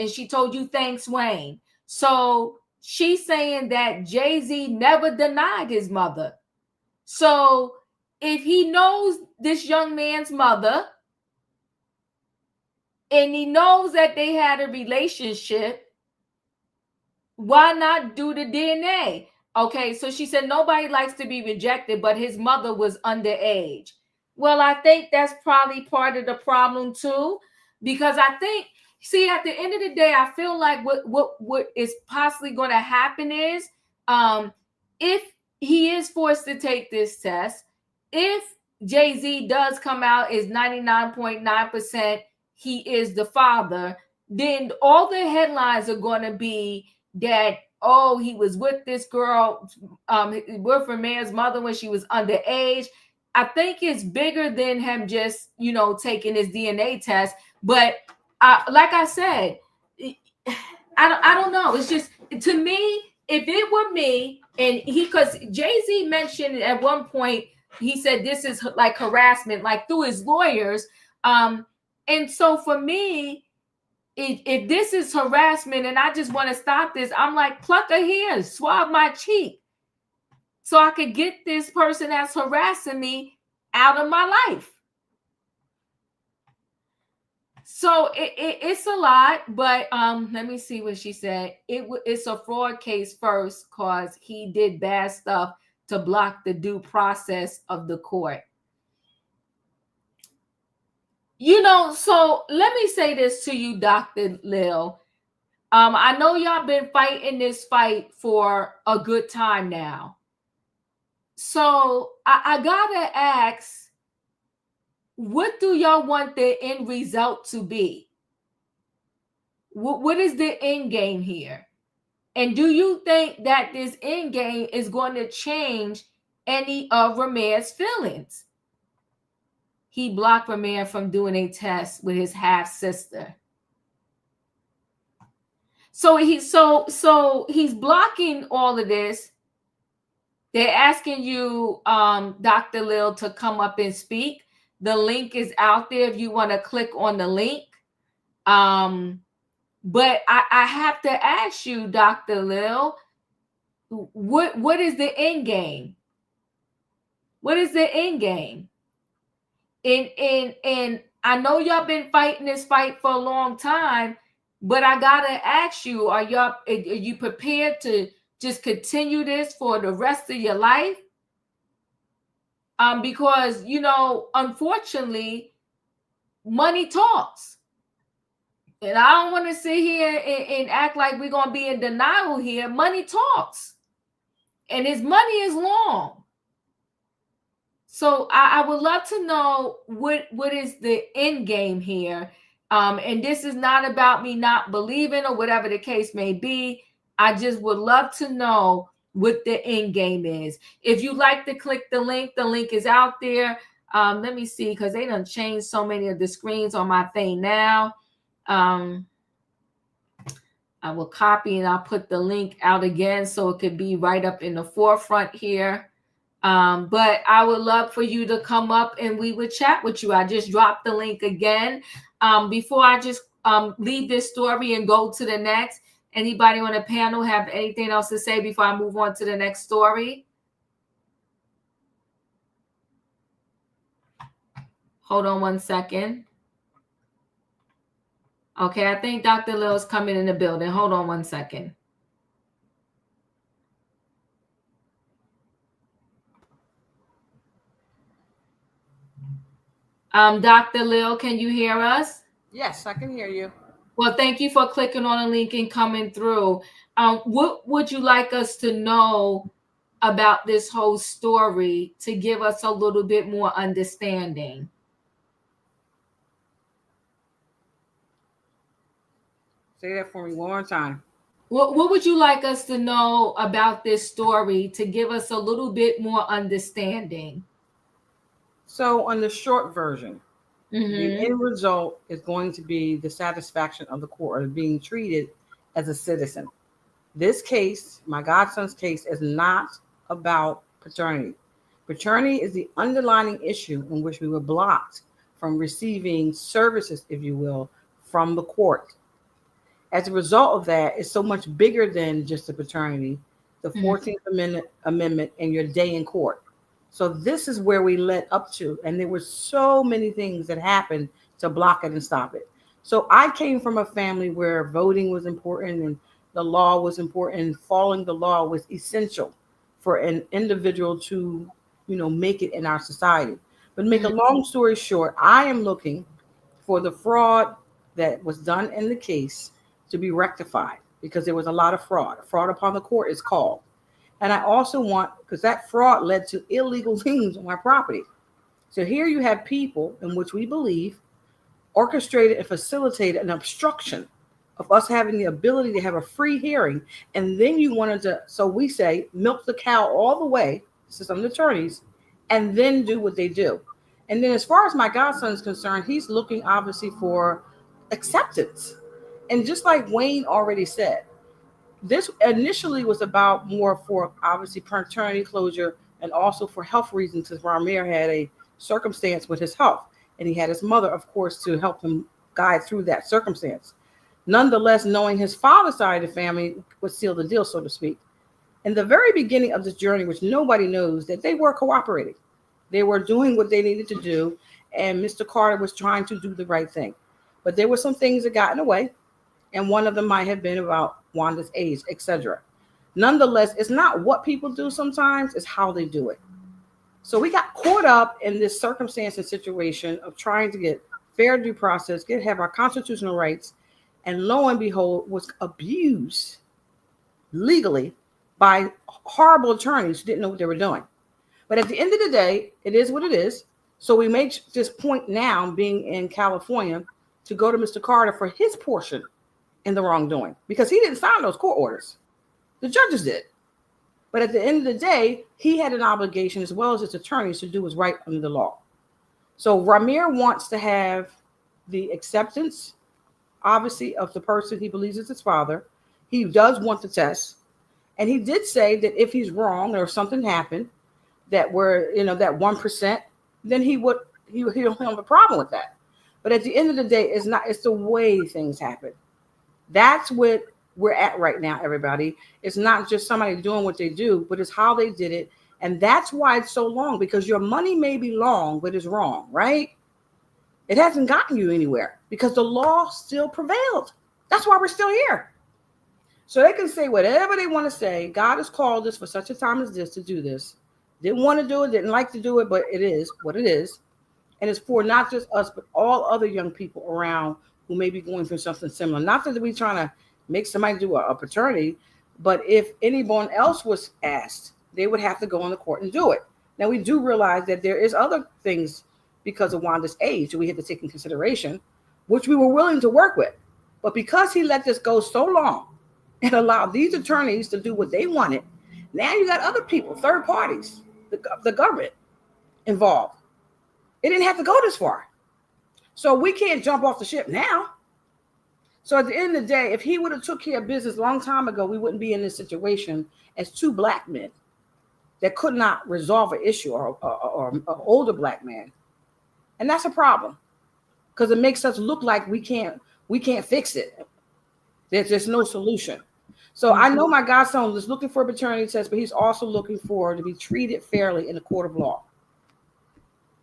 she told you thanks, Wayne. So she's saying that Jay-Z never denied his mother. So if he knows this young man's mother, and he knows that they had a relationship, why not do the DNA? Okay, so she said nobody likes to be rejected, but his mother was underage. Well, I think that's probably part of the problem too, because I think, see, at the end of the day, I feel like what is possibly going to happen is, if he is forced to take this test, if Jay-Z does come out as 99.9% he is the father, then all the headlines are going to be that, oh, he was with this girl, with Ramire's mother when she was underage. I think it's bigger than him just, taking his DNA test. But like I said, I don't know. It's just, to me, if it were me, and because Jay-Z mentioned at one point, he said this is like harassment, like through his lawyers. And so for me, if this is harassment and I just want to stop this, I'm like, pluck a hair, swab my cheek, so I could get this person that's harassing me out of my life. So it's a lot, but let me see what she said. It's a fraud case first because he did bad stuff to block the due process of the court. You know, so let me say this to you, Dr. Lil. I know y'all been fighting this fight for a good time now. So I gotta ask, what do y'all want the end result to be? What is the end game here? And do you think that this end game is going to change any of Ramir's feelings? He blocked Ramire from doing a test with his half sister. So he's blocking all of this. They're asking you, Dr. Lil, to come up and speak. The link is out there if you want to click on the link. But I have to ask you, Dr. Lil, what is the end game? What is the end game? And I know y'all been fighting this fight for a long time, but I gotta ask you, are you prepared to just continue this for the rest of your life? Because, you know, unfortunately, money talks. And I don't want to sit here and act like we're going to be in denial here. Money talks. And his money is long. So I would love to know what is the end game here. And this is not about me not believing or whatever the case may be. I just would love to know what the end game is. If you'd like to click the link is out there. Let me see, because they done changed so many of the screens on my thing now. I will copy and I'll put the link out again so it could be right up in the forefront here. But I would love for you to come up and we would chat with you. I just dropped the link again. Before I just leave this story and go to the next, anybody on the panel have anything else to say before I move on to the next story? Hold on one second. Okay, I think Dr. Lil is coming in the building. Hold on one second. Dr. Lil, can you hear us? Yes, I can hear you. Well, thank you for clicking on the link and coming through. What would you like us to know about this whole story to give us a little bit more understanding? Say that for me one more time. What would you like us to know about this story to give us a little bit more understanding? So on the short version, the end result is going to be the satisfaction of the court or being treated as a citizen. This case, my godson's case, is not about paternity. Paternity is the underlying issue in which we were blocked from receiving services, if you will, from the court. As a result of that, it's so much bigger than just the paternity, the 14th Amendment, and your day in court. So this is where we led up to, and there were so many things that happened to block it and stop it. So I came from a family where voting was important and the law was important, and following the law was essential for an individual to, you know, make it in our society. But to make a long story short, I am looking for the fraud that was done in the case to be rectified, because there was a lot of fraud. Fraud upon the court is called. And I also want, because that fraud led to illegal things on my property. So here you have people in which we believe orchestrated and facilitated an obstruction of us having the ability to have a free hearing. And then you wanted to, so we say, milk the cow all the way to some attorneys and then do what they do. And then as far as my godson is concerned, he's looking obviously for acceptance. And just like Wayne already said, this initially was about more for obviously paternity closure and also for health reasons, because Ramire had a circumstance with his health, and he had his mother, of course, to help him guide through that circumstance. Nonetheless, knowing his father's side of the family would seal the deal, so to speak. In the very beginning of this journey, which nobody knows, that they were cooperating. They were doing what they needed to do, and Mr. Carter was trying to do the right thing. But there were some things that got in the way, and one of them might have been about Wanda's age, etc. Nonetheless, it's not what people do sometimes, it's how they do it. So we got caught up in this circumstance and situation of trying to get fair due process, have our constitutional rights, and lo and behold, was abused legally by horrible attorneys who didn't know what they were doing. But at the end of the day, it is what it is. So we make this point now, being in California, to go to Mr. Carter for his portion in the wrongdoing, because he didn't sign those court orders. The judges did. But at the end of the day, he had an obligation, as well as his attorneys, to do what's right under the law. So Ramire wants to have the acceptance, obviously, of the person he believes is his father. He does want the test. And he did say that if he's wrong or if something happened that were, that 1%, then he'll have a problem with that. But at the end of the day, it's the way things happen. That's what we're at right now, everybody. It's not just somebody doing what they do, but it's how they did it. And that's why it's so long, because your money may be long, but it's wrong, right? It hasn't gotten you anywhere because the law still prevailed. That's why we're still here. So they can say whatever they want to say. God has called us for such a time as this to do this. Didn't want to do it, didn't like to do it, but it is what it is. And it's for not just us, but all other young people around who may be going through something similar. Not that we're trying to make somebody do a paternity, but if anyone else was asked, they would have to go in the court and do it. Now, we do realize that there is other things because of Wanda's age that we had to take in consideration, which we were willing to work with. But because he let this go so long and allowed these attorneys to do what they wanted, now you got other people, third parties, the government involved. It didn't have to go this far. So we can't jump off the ship now. So at the end of the day, if he would have took care of business a long time ago, we wouldn't be in this situation as two black men that could not resolve an issue, or an older black man. And that's a problem because it makes us look like we can't fix it. There's just no solution. So I know my godson is looking for a paternity test, but he's also looking for to be treated fairly in the court of law.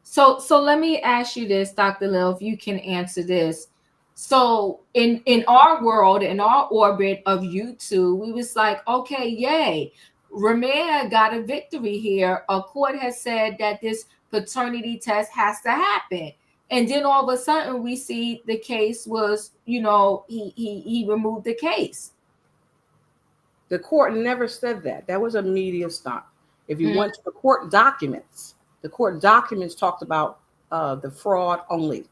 So let me ask you this, Dr. Lil, if you can answer this. So in our world, in our orbit of YouTube, we was like, okay, yay, Rymir got a victory here. A court has said that this paternity test has to happen. And then all of a sudden we see the case was, he removed the case. The court never said that. That was a media stunt. If you went to the court documents talked about the fraud only.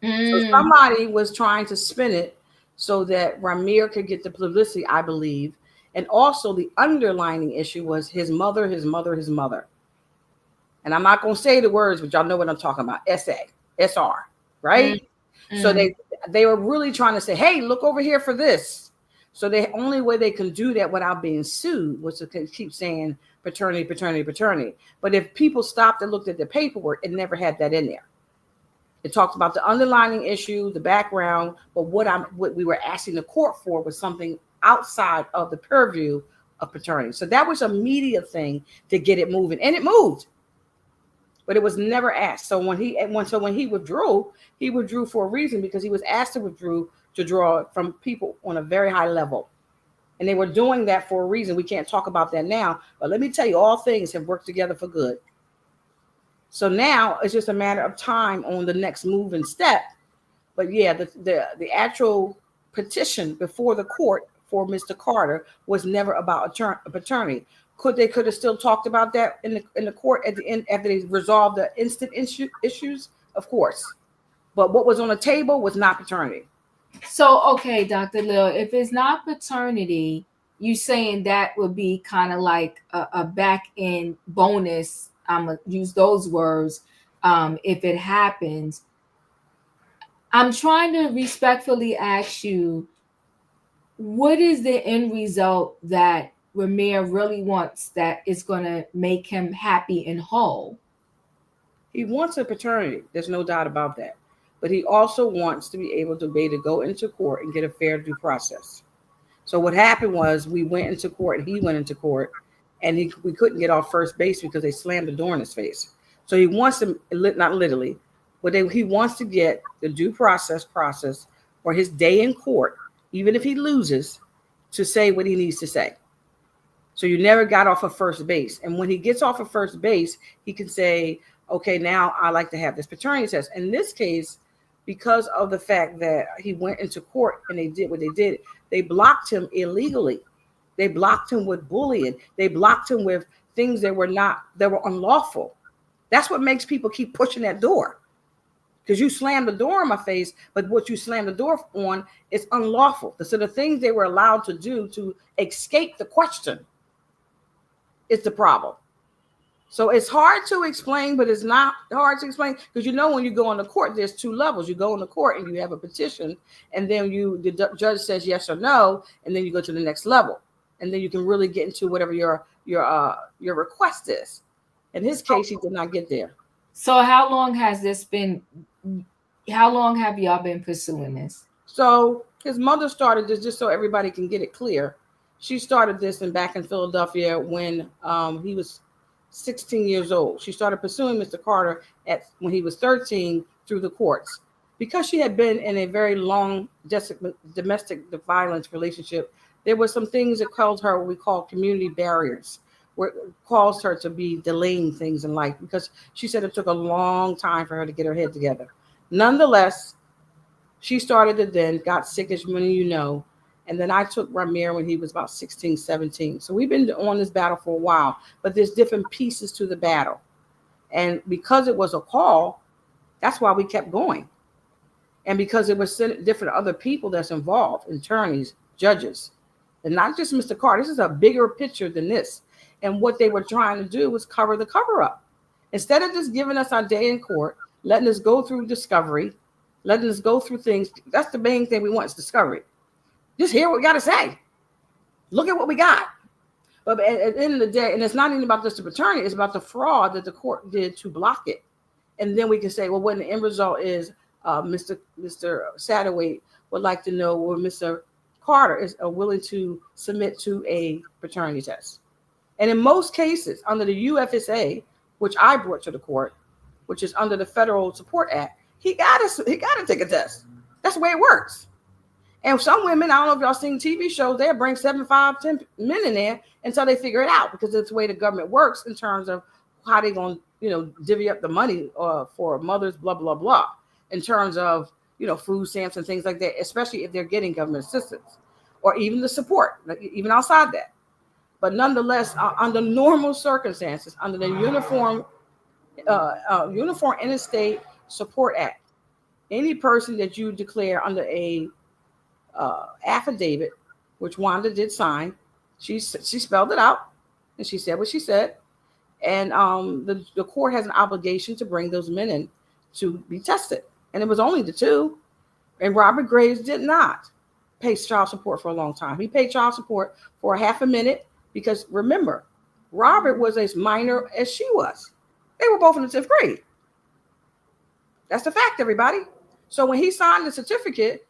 So somebody was trying to spin it so that Ramire could get the publicity, I believe. And also the underlining issue was his mother. And I'm not going to say the words, but y'all know what I'm talking about. SR, right? So they were really trying to say, hey, look over here for this. So the only way they can do that without being sued was to keep saying paternity. But if people stopped and looked at the paperwork, it never had that in there. It talked about the underlying issue, the background, but what we were asking the court for was something outside of the purview of paternity. So that was a media thing to get it moving, and it moved, but it was never asked. So when he withdrew for a reason, because he was asked to draw from people on a very high level, and they were doing that for a reason. We can't talk about that now, but let me tell you, all things have worked together for good. So now it's just a matter of time on the next move and step. But yeah, the actual petition before the court for Mr. Carter was never about a paternity. Could have still talked about that in the court at the end after they resolved the instant issues? Of course. But what was on the table was not paternity. So, okay, Dr. Lil, if it's not paternity, you saying that would be kind of like a back end bonus. I'm going to use those words. If it happens, I'm trying to respectfully ask you, what is the end result that Ramire really wants that is going to make him happy and whole? He wants a paternity. There's no doubt about that. but he also wants to be able to go into court and get a fair due process. So what happened was we went into court and he went into court, and we couldn't get off first base because they slammed the door in his face. So he wants to, not literally, but he wants to get the due process for his day in court, even if he loses, to say what he needs to say. So you never got off of first base. And when he gets off of first base, he can say, okay, now I like to have this paternity test. In this case, because of the fact that he went into court and they did what they did, they blocked him illegally. They blocked him with bullying. They blocked him with things that were unlawful. That's what makes people keep pushing that door. Because you slammed the door in my face, but what you slammed the door on is unlawful. So the things they were allowed to do to escape the question is the problem. So it's hard to explain, but it's not hard to explain because when you go into court, there's two levels. You go into court and you have a petition, and then the judge says yes or no, and then you go to the next level, and then you can really get into whatever your request is. In his case, he did not get there. So how long has this been? How long have y'all been pursuing this? So his mother started this, just so everybody can get it clear. She started this back in Philadelphia when he was 16 years old. She started pursuing Mr. Carter when he was 13 through the courts. Because she had been in a very long domestic violence relationship, there were some things that caused her what we call community barriers, where it caused her to be delaying things in life because she said it took a long time for her to get her head together. Nonetheless, she started it then, got sick, as many of you know, and then I took Rymir when he was about 16, 17. So we've been on this battle for a while, but there's different pieces to the battle. And because it was a call, that's why we kept going. And because it was different other people that's involved, attorneys, judges, and not just Mr. Carter. This is a bigger picture than this. And what they were trying to do was cover the cover up. Instead of just giving us our day in court, letting us go through discovery, letting us go through things. That's the main thing we want is discovery. Just hear what we got to say. Look at what we got. But at the end of the day, and it's not even about just the paternity, it's about the fraud that the court did to block it. And then we can say, well, when the end result is Mr. Satterwaite would like to know where Mr. Carter is willing to submit to a paternity test. And in most cases, under the UFSA, which I brought to the court, which is under the Federal Support Act, he got to take a test. That's the way it works. And some women, I don't know if y'all seen TV shows, they'll bring 7, 5, 10 men in there until they figure it out, because it's the way the government works in terms of how they're going to, divvy up the money for mothers, blah, blah, blah, in terms of, food stamps and things like that, especially if they're getting government assistance or even the support, even outside that. But nonetheless, under normal circumstances, under the Uniform Interstate Support Act, any person that you declare under a affidavit, which Wanda did sign, she spelled it out and she said what she said, and the court has an obligation to bring those men in to be tested. And it was only the two, and Robert Graves did not pay child support for a long time. He paid child support for a half a minute because, remember, Robert was as minor as she was. They were both in the 10th grade. That's the fact, everybody. So when he signed the certificate,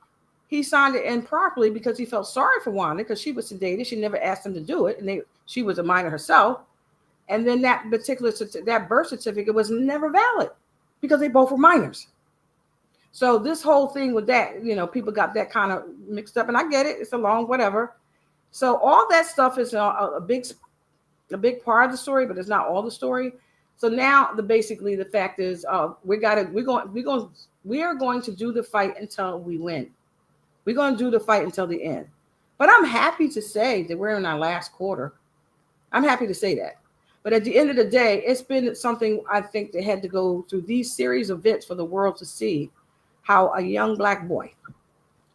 he signed it improperly because he felt sorry for Wanda because she was sedated. She never asked him to do it, and she was a minor herself. And then that birth certificate was never valid because they both were minors. So this whole thing with that, people got that kind of mixed up, and I get it. It's a long whatever. So all that stuff is a big part of the story, but it's not all the story. So now the fact is we are going to do the fight until we win. We're going to do the fight until the end. But I'm happy to say that we're in our last quarter. I'm happy to say that. But at the end of the day, it's been something I think they had to go through these series of events for the world to see how a young Black boy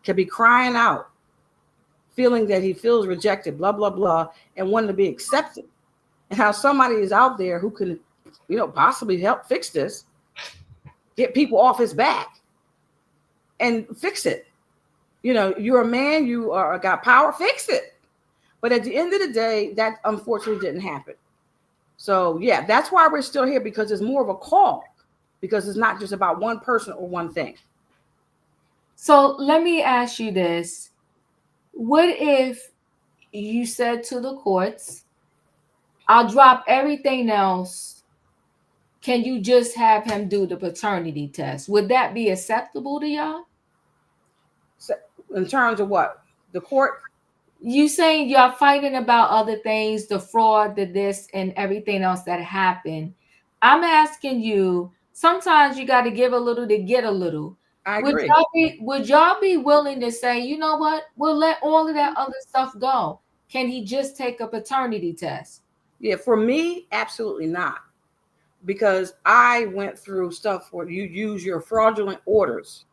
can be crying out, feeling that he feels rejected, blah, blah, blah, and wanting to be accepted. And how somebody is out there who can, possibly help fix this, get people off his back and fix it. You're a man, you got power, fix it. But at the end of the day, that unfortunately didn't happen. So yeah, that's why we're still here, because it's more of a call, because it's not just about one person or one thing. So let me ask you this. What if you said to the courts, I'll drop everything else. Can you just have him do the paternity test? Would that be acceptable to y'all? So, in terms of what? The court? You saying y'all fighting about other things, the fraud, the this, and everything else that happened. I'm asking you, sometimes you got to give a little to get a little. I agree. Would y'all be willing to say, you know what, we'll let all of that other stuff go? Can he just take a paternity test? Yeah, for me, absolutely not. Because I went through stuff where you use your fraudulent orders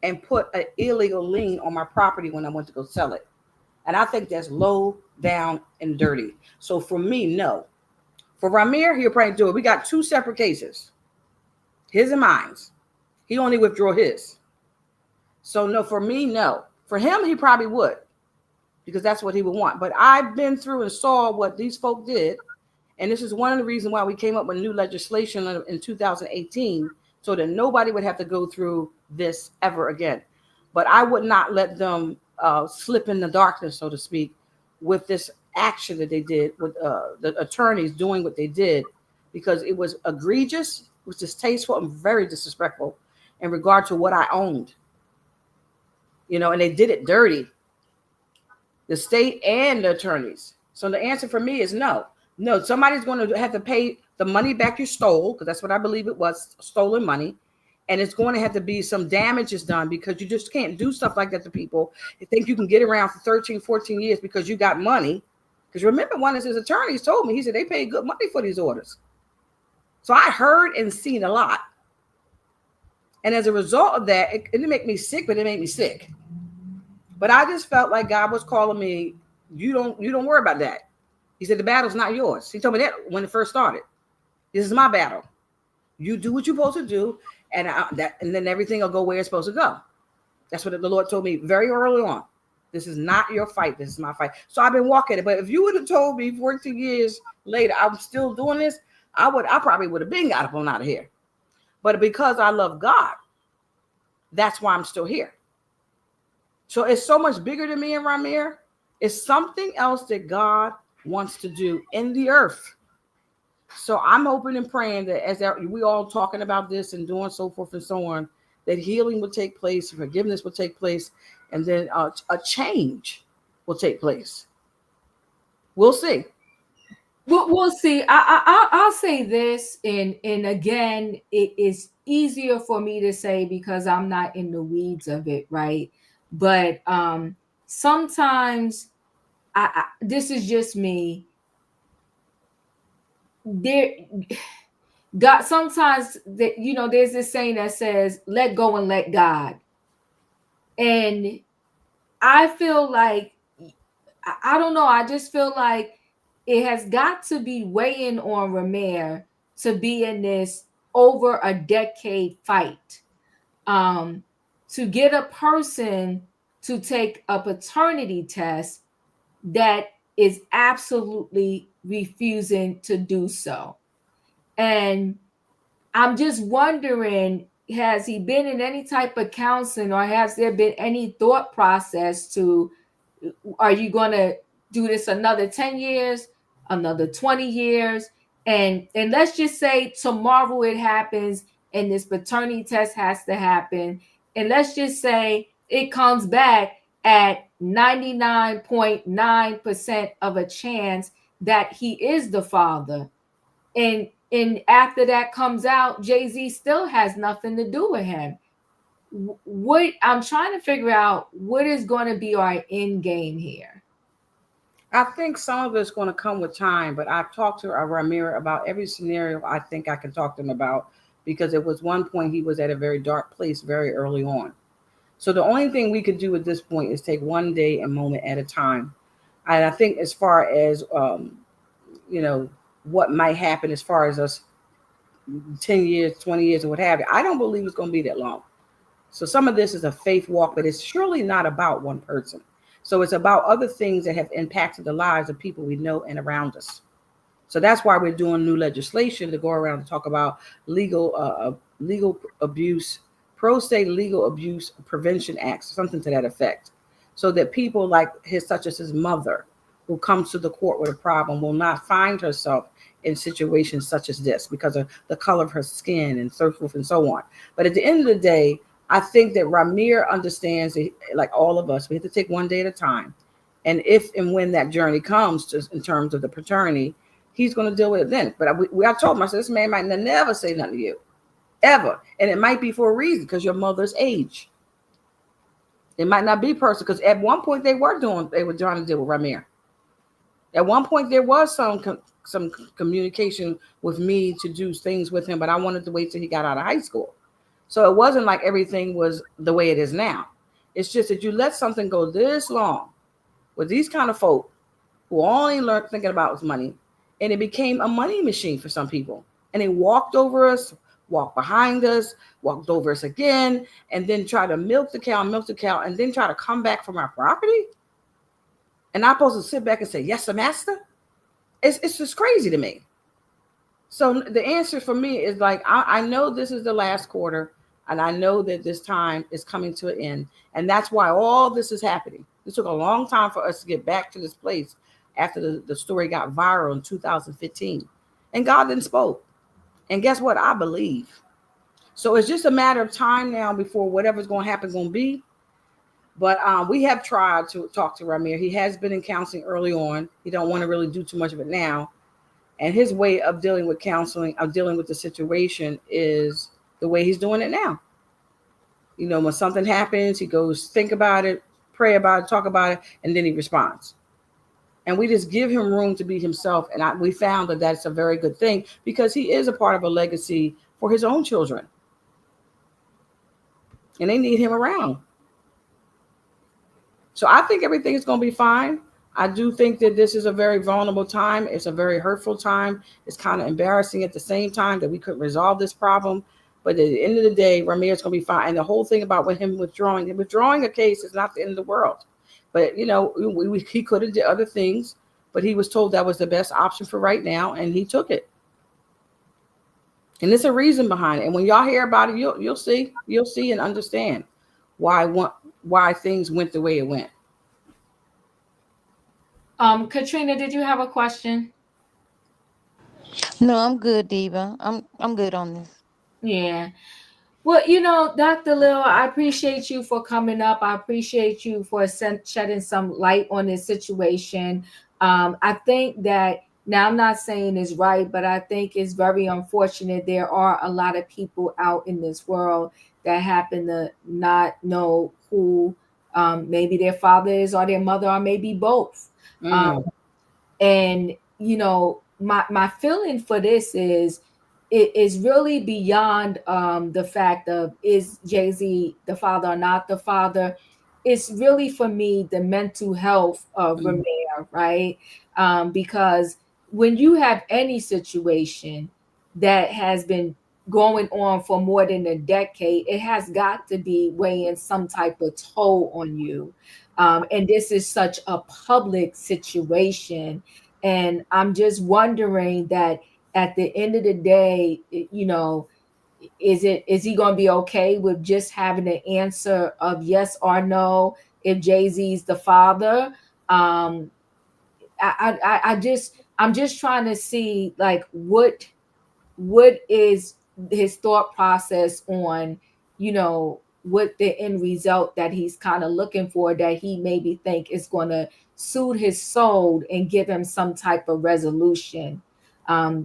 and put an illegal lien on my property when I went to go sell it. And I think that's low down and dirty. So for me, no. For Ramire, he'll probably do it. We got 2 separate cases, his and mine's. He only withdrew his. So no, for me, no. For him, he probably would, because that's what he would want. But I've been through and saw what these folk did. And this is one of the reasons why we came up with new legislation in 2018, so that nobody would have to go through this ever again. But I would not let them slip in the darkness, so to speak, with this action that they did, with the attorneys doing what they did, because it was egregious, it was distasteful, and very disrespectful in regard to what I owned. You know, and they did it dirty, the state and the attorneys. So the answer for me is no. No, somebody's going to have to pay the money back you stole, because that's what I believe it was, stolen money. And it's going to have to be some damages done, because you just can't do stuff like that to people. You think you can get around for 13, 14 years because you got money. Because remember, one of his attorneys told me, he said they paid good money for these orders. So I heard and seen a lot. And as a result of that, it didn't make me sick, but it made me sick. But I just felt like God was calling me, you don't worry about that. He said, the battle's not yours. He told me that when it first started. This is my battle. You do what you're supposed to do, and then everything will go where it's supposed to go. That's what the Lord told me very early on. This is not your fight. This is my fight. So I've been walking it. But if you would have told me 14 years later I'm still doing this, I probably would have been got up on out of here. But because I love God, that's why I'm still here. So it's so much bigger than me and Ramire. It's something else that God wants to do in the earth. So I'm hoping and praying that as we all talking about this and doing so forth and so on, that healing will take place, forgiveness will take place, and then a change will take place. We'll see. We'll see. I'll say this, and again, it is easier for me to say because I'm not in the weeds of it, right? But sometimes this is just me. God, sometimes that, there's this saying that says, let go and let God. And I feel like, I don't know, I just feel like it has got to be weighing on Ramire to be in this over a decade fight. To get a person to take a paternity test that is absolutely refusing to do so. And I'm just wondering, has he been in any type of counseling, or has there been any thought process to, are you going to do this another 10 years, another 20 years? And let's just say tomorrow it happens and this paternity test has to happen. And let's just say it comes back at 99.9% of a chance that he is the father. And after that comes out, Jay-Z still has nothing to do with him. What I'm trying to figure out, what is going to be our end game here? I think some of it's going to come with time, but I've talked to Ramire about every scenario I think I can talk to him about, because it was one point he was at a very dark place very early on. So the only thing we could do at this point is take one day and moment at a time. And I think as far as, what might happen as far as us 10 years, 20 years, or what have you, I don't believe it's going to be that long. So some of this is a faith walk, but it's surely not about one person. So it's about other things that have impacted the lives of people we know and around us. So that's why we're doing new legislation to go around and talk about legal abuse pro se legal abuse prevention acts, something to that effect, so that people like such as his mother, who comes to the court with a problem, will not find herself in situations such as this because of the color of her skin and so forth and so on. But at the end of the day, I think that Ramire understands that, like all of us, we have to take one day at a time. And if and when that journey comes to, in terms of the paternity, he's going to deal with it then. But I told him, I said, this man might never say nothing to you, ever. And it might be for a reason, because your mother's age. It might not be personal, because at one point they were trying to deal with Ramire. At one point there was some communication with me to do things with him, but I wanted to wait till he got out of high school. So it wasn't like everything was the way it is now. It's just that you let something go this long with these kind of folk who only learned thinking about was money, and it became a money machine for some people. And they walked over us, walked behind us, walked over us again, and then try to milk the cow, and then try to come back from our property. And I'm supposed to sit back and say, yes, sir, master? It's just crazy to me. So the answer for me is like, I know this is the last quarter, and I know that this time is coming to an end. And that's why all this is happening. It took a long time for us to get back to this place after the story got viral in 2015. And God then spoke. And guess what? I believe. So it's just a matter of time now before whatever's going to happen is going to be. But we have tried to talk to Ramire. He has been in counseling early on. He don't want to really do too much of it now. And his way of dealing with counseling, of dealing with the situation, is the way he's doing it now. You know, when something happens, he goes, think about it, pray about it, talk about it, and then he responds. And we just give him room to be himself. And we found that that's a very good thing, because he is a part of a legacy for his own children. And they need him around. So I think everything is going to be fine. I do think that this is a very vulnerable time. It's a very hurtful time. It's kind of embarrassing at the same time that we couldn't resolve this problem. But at the end of the day, Ramire is going to be fine. And the whole thing about him withdrawing a case is not the end of the world. But, you know, he could have did other things, but he was told that was the best option for right now, and he took it. And there's a reason behind it. And when y'all hear about it, you'll see and understand why things went the way it went. Katrina, did you have a question? No, I'm good, Diva. I'm good on this. Yeah. Well, you know, Dr. Lil, I appreciate you for coming up. I appreciate you for shedding some light on this situation. I think that, now I'm not saying it's right, but I think it's very unfortunate. There are a lot of people out in this world that happen to not know who maybe their father is, or their mother, or maybe both. And, you know, my feeling for this is, it is really beyond the fact of, is Jay-Z the father or not the father? It's really, for me, the mental health of Ramire, right? Because when you have any situation that has been going on for more than a decade, it has got to be weighing some type of toll on you. And this is such a public situation. And I'm just wondering that at the end of the day, you know, is he going to be okay with just having an answer of yes or no if Jay-Z's the father? I'm just trying to see, like, what is his thought process on, you know, what the end result that he's kind of looking for, that he maybe think is going to soothe his soul and give him some type of resolution.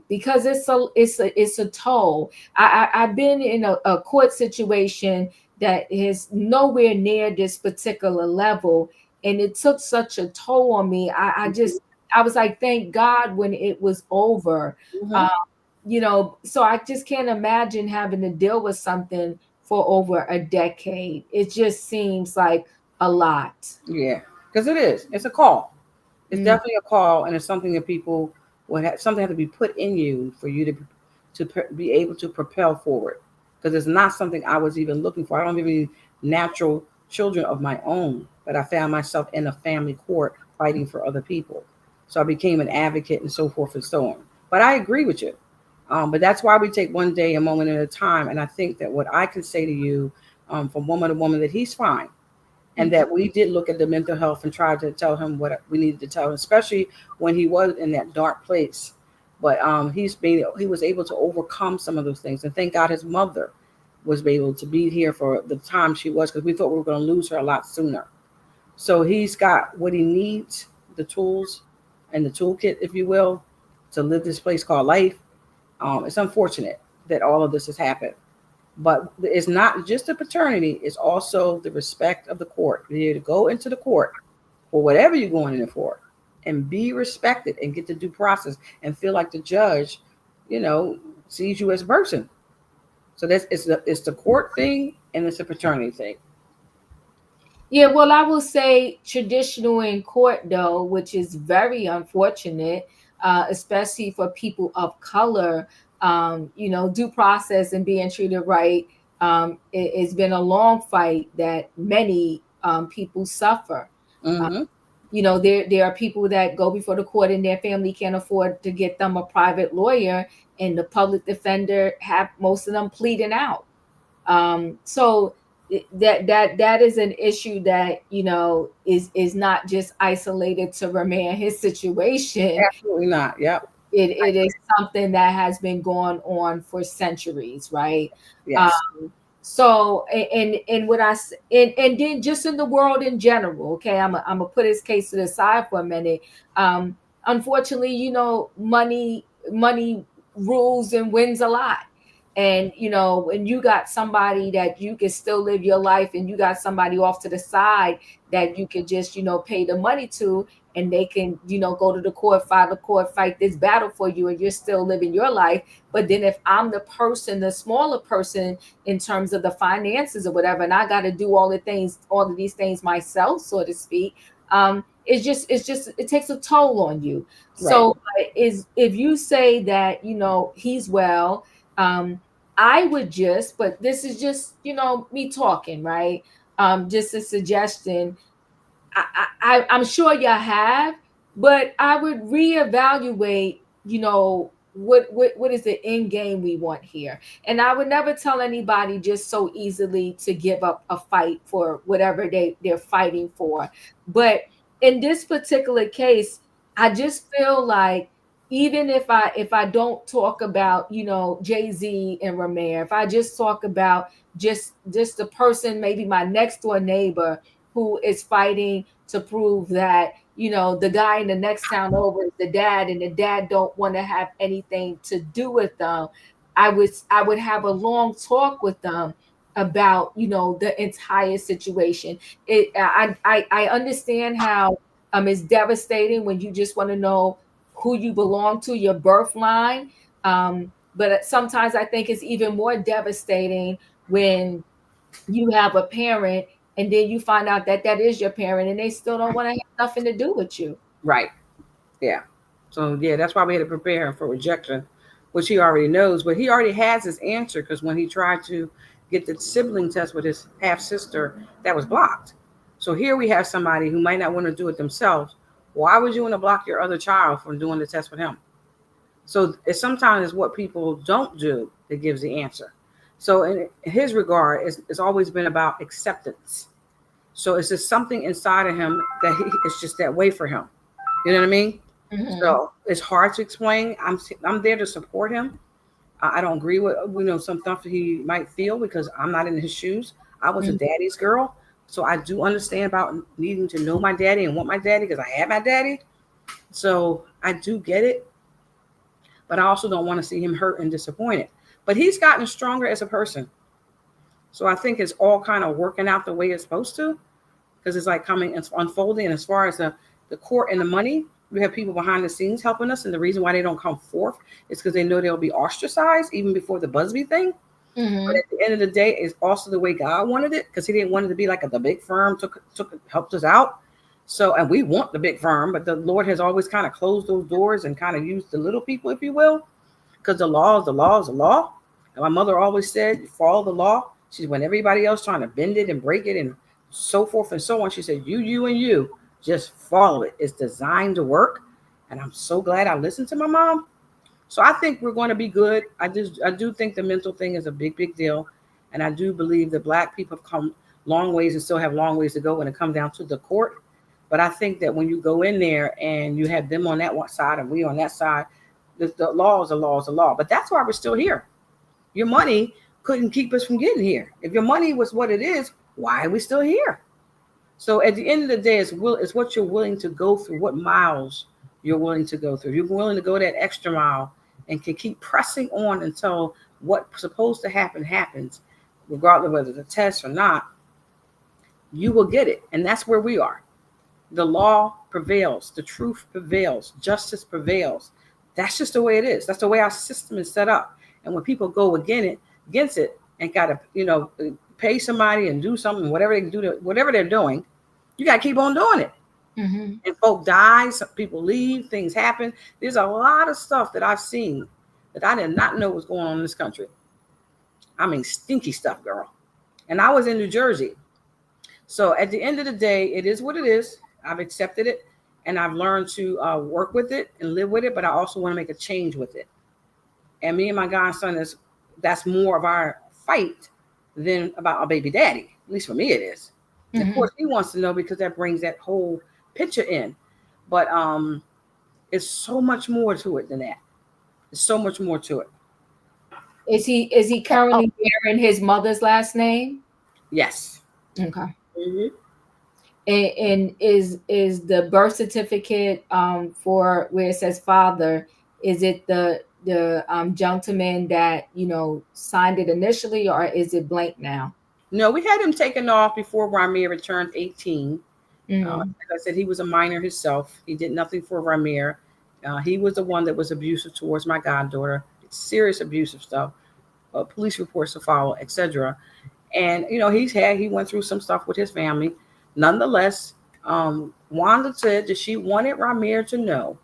Because it's a toll. I've been in a court situation that is nowhere near this particular level, and it took such a toll on me. I was like, thank God when it was over. You know, so I just can't imagine having to deal with something for over a decade. It just seems like a lot. Yeah, because it is. It's a call. It's definitely a call, and it's something that people would have. Something has to be put in you for you to be able to propel forward. Because it's not something I was even looking for. I don't have any natural children of my own, but I found myself in a family court fighting for other people. So I became an advocate and so forth and so on. But I agree with you. But that's why we take one day, a moment at a time. And I think that what I can say to you from woman to woman, that he's fine. And that we did look at the mental health and tried to tell him what we needed to tell him, especially when he was in that dark place. But he was able to overcome some of those things. And thank God his mother was able to be here for the time she was, because we thought we were going to lose her a lot sooner. So he's got what he needs, the tools and the toolkit, if you will, to live this place called life. It's unfortunate that all of this has happened. But it's not just the paternity, it's also the respect of the court. You're to go into the court for whatever you're going in for and be respected and get the due process and feel like the judge, sees you as a person. So it's the court thing and it's a paternity thing. Yeah, well, I will say traditional in court, though, which is very unfortunate, especially for people of color. Due process and being treated right. It's been a long fight that many people suffer. Mm-hmm. There are people that go before the court and their family can't afford to get them a private lawyer, and the public defender have most of them pleading out. So that is an issue that is not just isolated to Ramire and his situation. Absolutely not. Yep. It is something that has been going on for centuries, right? Yes. So and what and then just in the world in general, okay, I'm gonna put his case to the side for a minute. Unfortunately, money rules and wins a lot. And when you got somebody that you can still live your life, and you got somebody off to the side that you can just pay the money to, and they can go to the court, fight this battle for you, and you're still living your life. But then if I'm the smaller person in terms of the finances or whatever, and I got to do all of these things myself, so to speak, it takes a toll on you. Right. So if you say that he's well, I would but this is just me talking, right? Just a suggestion. I'm sure y'all have, but I would reevaluate, what is the end game we want here. And I would never tell anybody just so easily to give up a fight for whatever they're fighting for. But in this particular case, I just feel like even if I don't talk about, Jay-Z and Ramire, if I just talk about just the person, maybe my next door neighbor who is fighting to prove that, the guy in the next town over is the dad, and the dad don't want to have anything to do with them, I would have a long talk with them about, the entire situation. I understand how it's devastating when you just want to know who you belong to, your birth line. But sometimes I think it's even more devastating when you have a parent and then you find out that is your parent and they still don't want to have nothing to do with you. Right. Yeah. So yeah, that's why we had to prepare him for rejection, which he already knows, but he already has his answer, because when he tried to get the sibling test with his half sister, that was blocked. So here we have somebody who might not want to do it themselves. Why would you want to block your other child from doing the test with him? So sometimes what people don't do that gives the answer. So in his regard, it's always been about acceptance. So it's just something inside of him that it's just that way for him. You know what I mean? Mm-hmm. So it's hard to explain. I'm there to support him. I don't agree with some stuff that he might feel, because I'm not in his shoes. I was a daddy's girl. So I do understand about needing to know my daddy and want my daddy, because I had my daddy. So I do get it. But I also don't want to see him hurt and disappointed. But he's gotten stronger as a person. So I think it's all kind of working out the way it's supposed to, because it's like coming and unfolding. And as far as the court and the money, we have people behind the scenes helping us. And the reason why they don't come forth is because they know they'll be ostracized even before the Busby thing. Mm-hmm. But at the end of the day, it's also the way God wanted it, because he didn't want it to be like the big firm helped us out. So, and we want the big firm, but the Lord has always kind of closed those doors and kind of used the little people, if you will, because the law is the law is the law. And my mother always said, follow the law. She's when everybody else trying to bend it and break it and so forth and so on. She said, you, and you just follow it. It's designed to work. And I'm so glad I listened to my mom. So I think we're going to be good. I do think the mental thing is a big deal. And I do believe that Black people have come long ways and still have long ways to go when it comes down to the court. But I think that when you go in there and you have them on that one side and we on that side, the law is a law is a law. But that's why we're still here. Your money couldn't keep us from getting here. If your money was what it is, why are we still here? So at the end of the day, it's what you're willing to go through, what miles you're willing to go through. You're willing to go that extra mile and can keep pressing on until what's supposed to happen happens, regardless of whether it's a test or not, you will get it. And that's where we are. The law prevails. The truth prevails. Justice prevails. That's just the way it is. That's the way our system is set up. And when people go against it and got to, pay somebody and do something, whatever they do, whatever they're doing, you got to keep on doing it. Mm-hmm. And folk die, some people leave, things happen. There's a lot of stuff that I've seen that I did not know was going on in this country. I mean, stinky stuff, girl. And I was in New Jersey. So at the end of the day, it is what it is. I've accepted it and I've learned to work with it and live with it, but I also want to make a change with it. And me and my godson, that's more of our fight than about our baby daddy. At least for me it is. Mm-hmm. Of course, he wants to know because that brings that whole picture in. But it's so much more to it than that. There's so much more to it. Is he currently bearing his mother's last name? Yes. Okay. Mm-hmm. And is the birth certificate for where it says father, is it the gentleman that signed it initially, or is it blank now? No, we had him taken off before Ramire turned 18. Mm-hmm. Like I said, he was a minor himself. He did nothing for Ramire. He was the one that was abusive towards my goddaughter. Serious abusive stuff. Police reports to follow, etc. And he went through some stuff with his family. Nonetheless, Wanda said that she wanted Ramire to know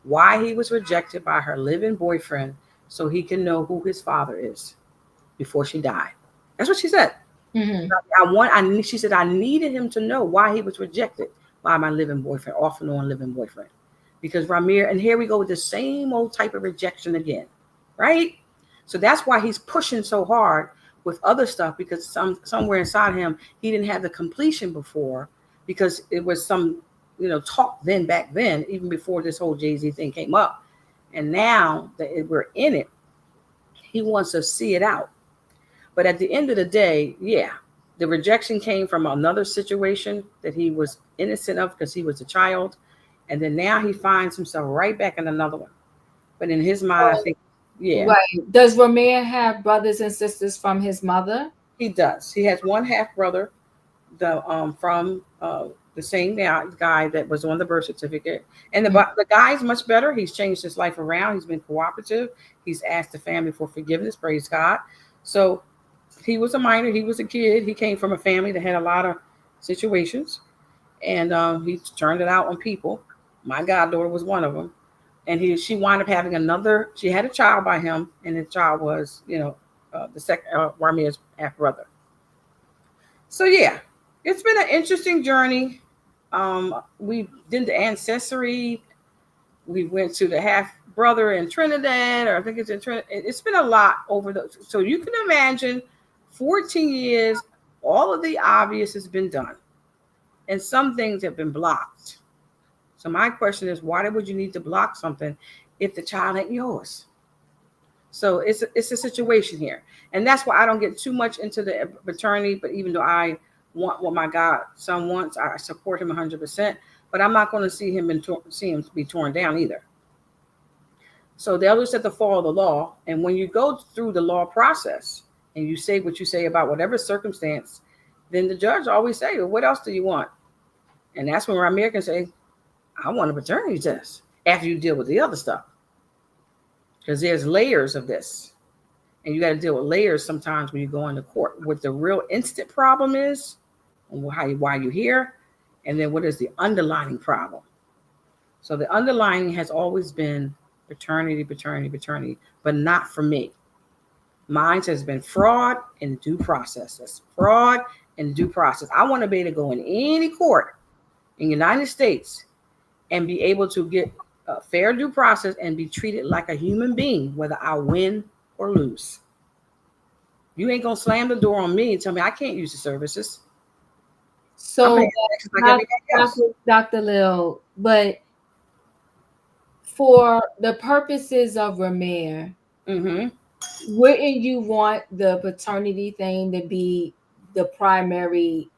why he was rejected by her living boyfriend, so he can know who his father is before she died. That's what she said. Mm-hmm. She said I needed him to know why he was rejected by my living boyfriend, off and on living boyfriend, because Ramire. And here we go with the same old type of rejection again, right? So that's why he's pushing so hard with other stuff, because somewhere inside him he didn't have the completion before, because it was some talk back then, even before this whole Jay-Z thing came up. And now that we're in it, he wants to see it out. But at the end of the day, the rejection came from another situation that he was innocent of because he was a child. And then now he finds himself right back in another one. But in his mind, I think, Right. Does Ramire have brothers and sisters from his mother? He does. He has one half brother, from the same guy that was on the birth certificate. And the guy's much better. He's changed his life around. He's been cooperative. He's asked the family for forgiveness. Praise God. So he was a minor. He was a kid. He came from a family that had a lot of situations. And he turned it out on people. My goddaughter was one of them. And she wound up having she had a child by him. And the child was, the second Ramire's half brother. So, it's been an interesting journey. We did the ancestry. We went to the half brother in Trinidad, or I think it's in Trinidad. It's been a lot so you can imagine 14 years, all of the obvious has been done. And some things have been blocked. So my question is, why would you need to block something if the child ain't yours? So it's a situation here. And that's why I don't get too much into the paternity, but even though I want what my godson wants, I support him 100%, but I'm not going to see him be torn down either. So the elders have to follow the law. And when you go through the law process and you say what you say about whatever circumstance, then the judge always say, well, what else do you want? And that's when Ramire can say, I want a paternity test after you deal with the other stuff. Because there's layers of this. And you got to deal with layers sometimes when you go into court. What the real instant problem is, and why you're here, and then what is the underlying problem. So the underlying has always been paternity, but not for me. Mine has been fraud and due process. That's fraud and due process. I want to be able to go in any court in the United States and be able to get fair due process and be treated like a human being, whether I win or lose. You ain't gonna slam the door on me and tell me I can't use the services. So, Dr. Lil, but for the purposes of Ramire, wouldn't you want the paternity thing to be the primary,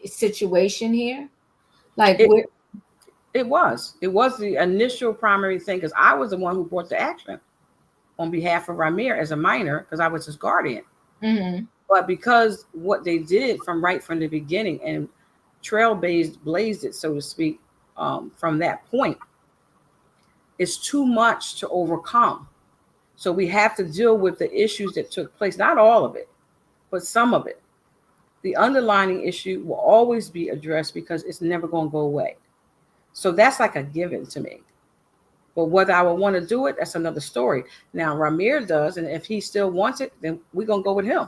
situation here? Like it was the initial primary thing, because I was the one who brought the action on behalf of Ramire as a minor, because I was his guardian. But because what they did from the beginning and blazed it, so to speak, from that point, it's too much to overcome. So we have to deal with the issues that took place, not all of it, but some of it. The underlying issue will always be addressed because it's never going to go away. So that's like a given to me. But whether I would want to do it, that's another story. Now, Ramire does, and if he still wants it, then we're going to go with him.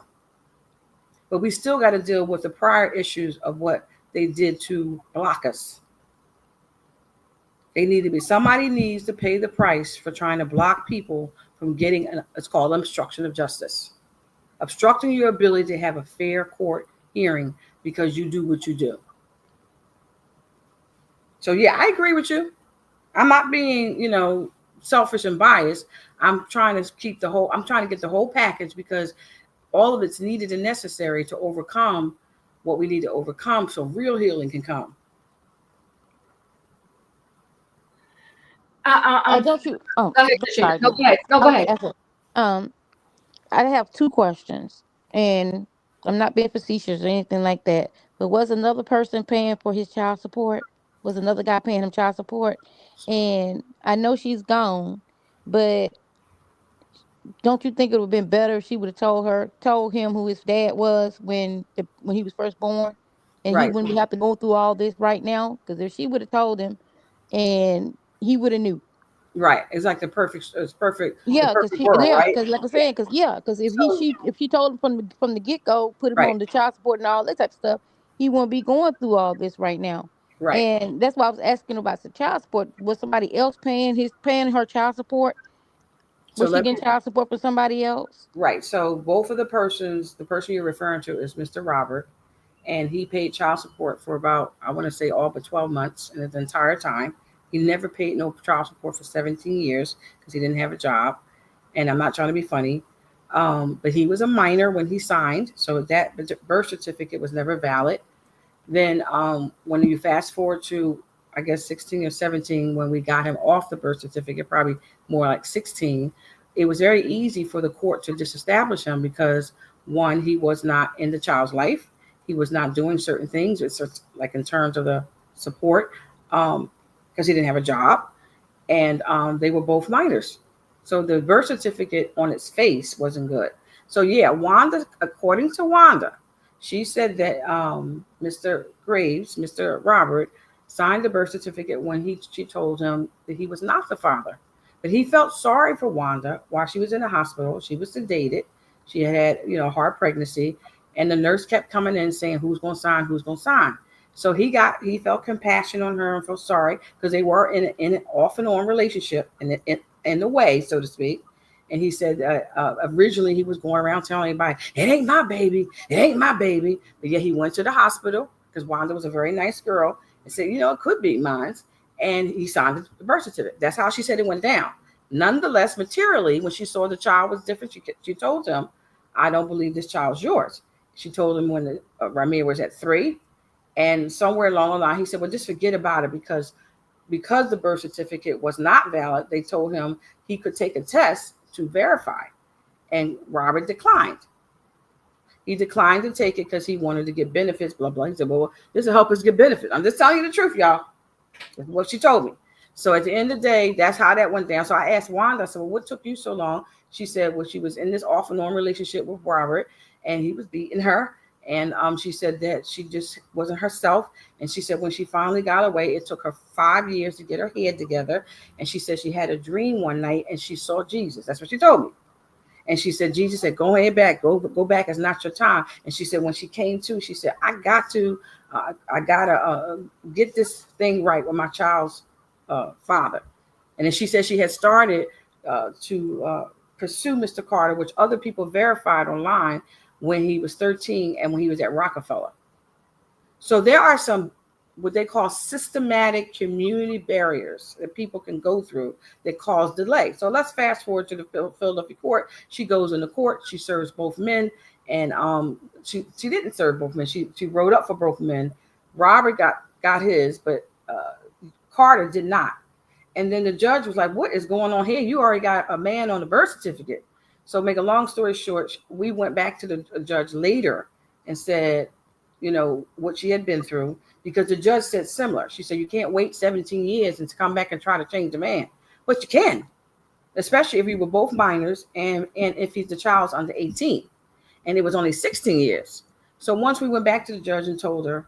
But we still got to deal with the prior issues of what they did to block us. Somebody needs to pay the price for trying to block people from getting, it's called obstruction of justice. Obstructing your ability to have a fair court hearing because you do what you do. So yeah, I agree with you. I'm not being, selfish and biased. I'm trying to get the whole package, because all of it's needed and necessary to overcome what we need to overcome so real healing can come. Don't you? Oh, go ahead. sorry. Go ahead. I have two questions, and I'm not being facetious or anything like that. But was another person paying for his child support? Was another guy paying him child support? And I know she's gone, but don't you think it would have been better if she would have told him who his dad was when he was first born, and he wouldn't have to go through all this right now? Because if she would have told him, and he would have knew. Right, it's like perfect. Yeah, because right? like I'm saying, because if she told him from the get go, put him on the child support and all that type of stuff, he won't be going through all this right now. Right, and that's why I was asking about the child support. Was somebody else paying her child support? Was she getting child support for somebody else? Right. So both of the person you're referring to is Mr. Robert, and he paid child support for about, I want to say, all but 12 months, and the entire time. He never paid no child support for 17 years because he didn't have a job. And I'm not trying to be funny, but he was a minor when he signed, so that birth certificate was never valid. Then when you fast forward to, I guess, 16 or 17, when we got him off the birth certificate, probably more like 16, it was very easy for the court to disestablish him because, one, he was not in the child's life. He was not doing certain things, like in terms of the support, because he didn't have a job, and they were both minors. So the birth certificate on its face wasn't good. So yeah, Wanda, according to Wanda, she said that Mr. Robert, signed the birth certificate when she told him that he was not the father. But he felt sorry for Wanda while she was in the hospital. She was sedated. She had a hard pregnancy, and the nurse kept coming in saying, "Who's going to sign? Who's going to sign?" So he felt compassion on her and felt sorry because they were in an off and on relationship in the way, so to speak. And he said originally he was going around telling everybody, "It ain't my baby. It ain't my baby." But yet he went to the hospital because Wanda was a very nice girl and said, "It could be mine." And he signed the birth certificate. That's how she said it went down. Nonetheless, materially, when she saw the child was different, she told him, "I don't believe this child's yours." She told him when Ramire was at 3. And somewhere along the line, he said, "Well, just forget about it because the birth certificate was not valid." They told him he could take a test to verify. And Robert declined. He declined to take it because he wanted to get benefits, blah, blah. He said, "Well, this will help us get benefits." I'm just telling you the truth, y'all. That's what she told me. So at the end of the day, that's how that went down. So I asked Wanda, I said, "Well, what took you so long?" She said, "Well, she was in this off and on relationship with Robert, and he was beating her. And she said that she just wasn't herself. And she said when she finally got away, it took her 5 years to get her head together. And she said she had a dream one night and she saw Jesus." That's what she told me. And she said, Jesus said, "Go ahead back, go back. It's not your time." And she said, when she came to, she said, "I got to I gotta get this thing right with my child's father. And then she said she had started to pursue Mr. Carter, which other people verified online when he was 13 and when he was at Rockefeller. So there are some what they call systematic community barriers that people can go through that cause delay. So let's fast forward to the Philadelphia court. She goes into court. She serves both men, and she didn't serve both men. She wrote up for both men. Robert got his, but Carter did not. And then the judge was like, "What is going on here? You already got a man on the birth certificate." So make a long story short, we went back to the judge later and said, you know, what she had been through, because the judge said similar. She said, you can't wait 17 years and to come back and try to change the man. But you can, especially if you were both minors and if the child's under 18. And it was only 16 years. So once we went back to the judge and told her,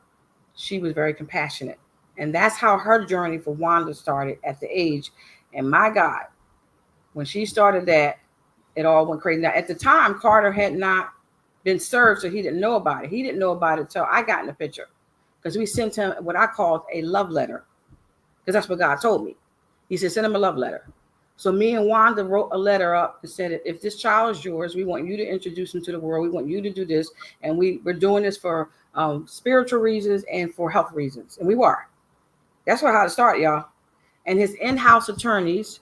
she was very compassionate. And that's how her journey for Wanda started at the age. And my God, when she started that, it all went crazy. Now, at the time, Carter had not been served, so he didn't know about it. He didn't know about it until I got in the picture, because we sent him what I called a love letter, because that's what God told me. He said, send him a love letter. So me and Wanda wrote a letter up and said, if this child is yours, we want you to introduce him to the world. We want you to do this. And we're doing this for spiritual reasons and for health reasons. And we were. That's how it started, y'all. And his in-house attorneys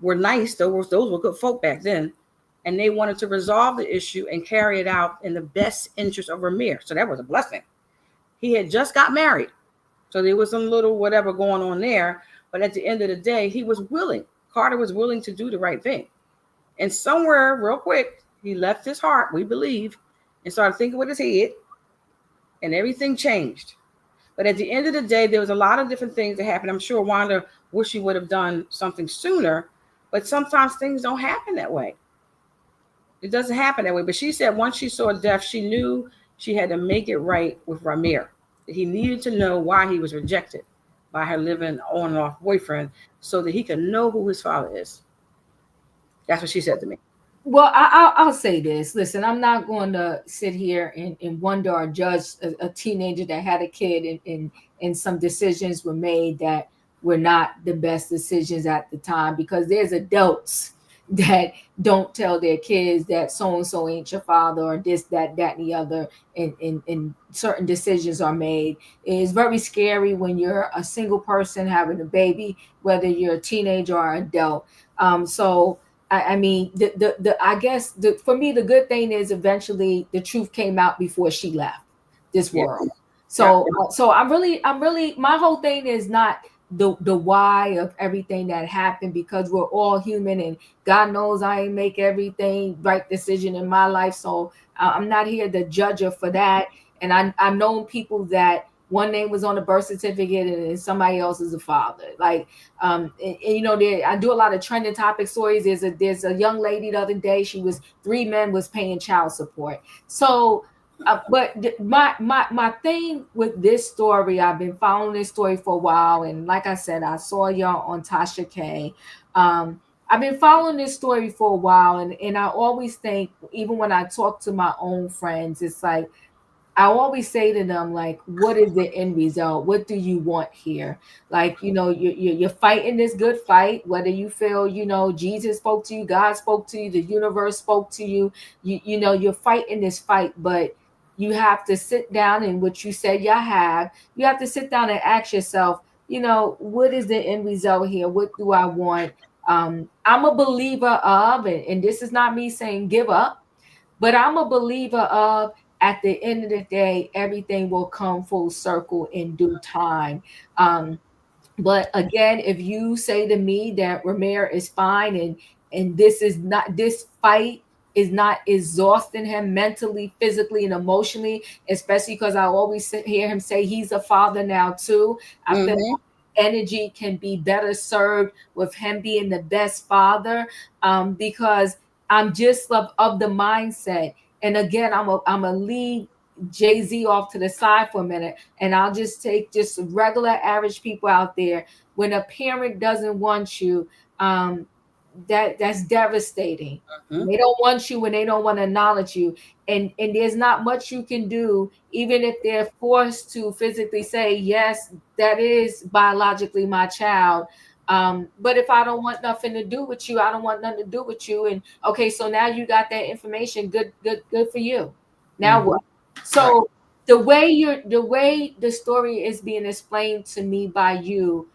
were nice. Those were good folk back then. And they wanted to resolve the issue and carry it out in the best interest of Rymir. So that was a blessing. He had just got married. So there was some little whatever going on there. But at the end of the day, he was willing. Carter was willing to do the right thing. And somewhere, real quick, he left his heart, we believe, and started thinking with his head. And everything changed. But at the end of the day, there was a lot of different things that happened. I'm sure Wanda wished she would have done something sooner. But sometimes things don't happen that way. It doesn't happen that way. But she said once she saw death, she knew she had to make it right with Ramire. He needed to know why he was rejected by her living on and off boyfriend so that he could know who his father is. That's what she said to me. Well, I'll say this. Listen, I'm not going to sit here and wonder or judge a teenager that had a kid and some decisions were made that were not the best decisions at the time, because there's adults that don't tell their kids that so-and-so ain't your father or this, that, and the other, and certain decisions are made. It's very scary when you're a single person having a baby, whether you're a teenager or adult. So I mean, I guess for me, the good thing is eventually the truth came out before she left this world. So I'm really, my whole thing is not the why of everything that happened, because we're all human and God knows I ain't make everything right decision in my life. So I'm not here to judge her for that. And I've known people that one name was on the birth certificate and somebody else is a father. Like, and you know, I do a lot of trending topic stories. There's a young lady the other day, 3 men was paying child support. So, but my thing with this story, I've been following this story for a while. And like I said, I saw y'all on Tasha K. I've been following this story for a while. And I always think, even when I talk to my own friends, it's like, I always say to them, like, what is the end result? What do you want here? Like, you know, you're fighting this good fight, whether you feel, you know, Jesus spoke to you, God spoke to you, the universe spoke to you, you know, you're fighting this fight, but you have to sit down, and what you said you have to sit down and ask yourself, you know, what is the end result here? What do I want? I'm a believer of, and this is not me saying give up, but I'm a believer of, at the end of the day, everything will come full circle in due time. But again, if you say to me that Ramire is fine and this fight is not exhausting him mentally, physically, and emotionally, especially because I always hear him say he's a father now too. I feel like energy can be better served with him being the best father, because I'm just of the mindset. And again, I'm a leave Jay-Z off to the side for a minute, and I'll just take just regular average people out there. When a parent doesn't want you, that's devastating. They don't want you and they don't want to acknowledge you, and there's not much you can do, even if they're forced to physically say, yes, that is biologically my child. But if I don't want nothing to do with you, I don't want nothing to do with you. And okay, so now you got that information. Good for you. Now what? So the way the story is being explained to me by you,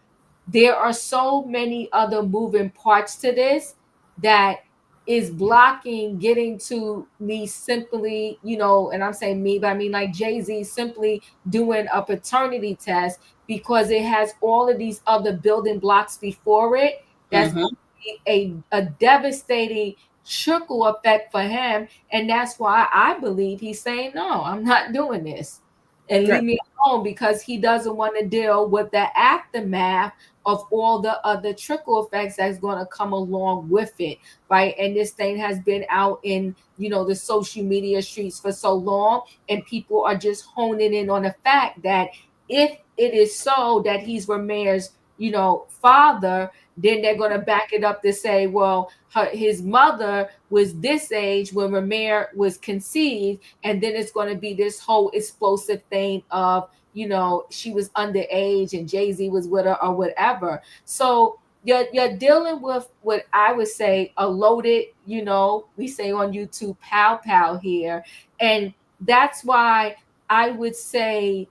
there are so many other moving parts to this that is blocking getting to me simply, and I'm saying me, but I mean like Jay-Z simply doing a paternity test, because it has all of these other building blocks before it. That's going to be a devastating trickle effect for him. And that's why I believe he's saying, no, I'm not doing this. And leave me alone, because he doesn't want to deal with the aftermath of all the other trickle effects that's going to come along with it, right? And this thing has been out in, the social media streets for so long, and people are just honing in on the fact that if it is so that he's Ramir's, father, then they're going to back it up to say, well, his mother was this age when Rymir was conceived, and then it's going to be this whole explosive thing of, she was underage and Jay-Z was with her or whatever. So you're dealing with what I would say a loaded, we say on YouTube, pow here. And that's why I would say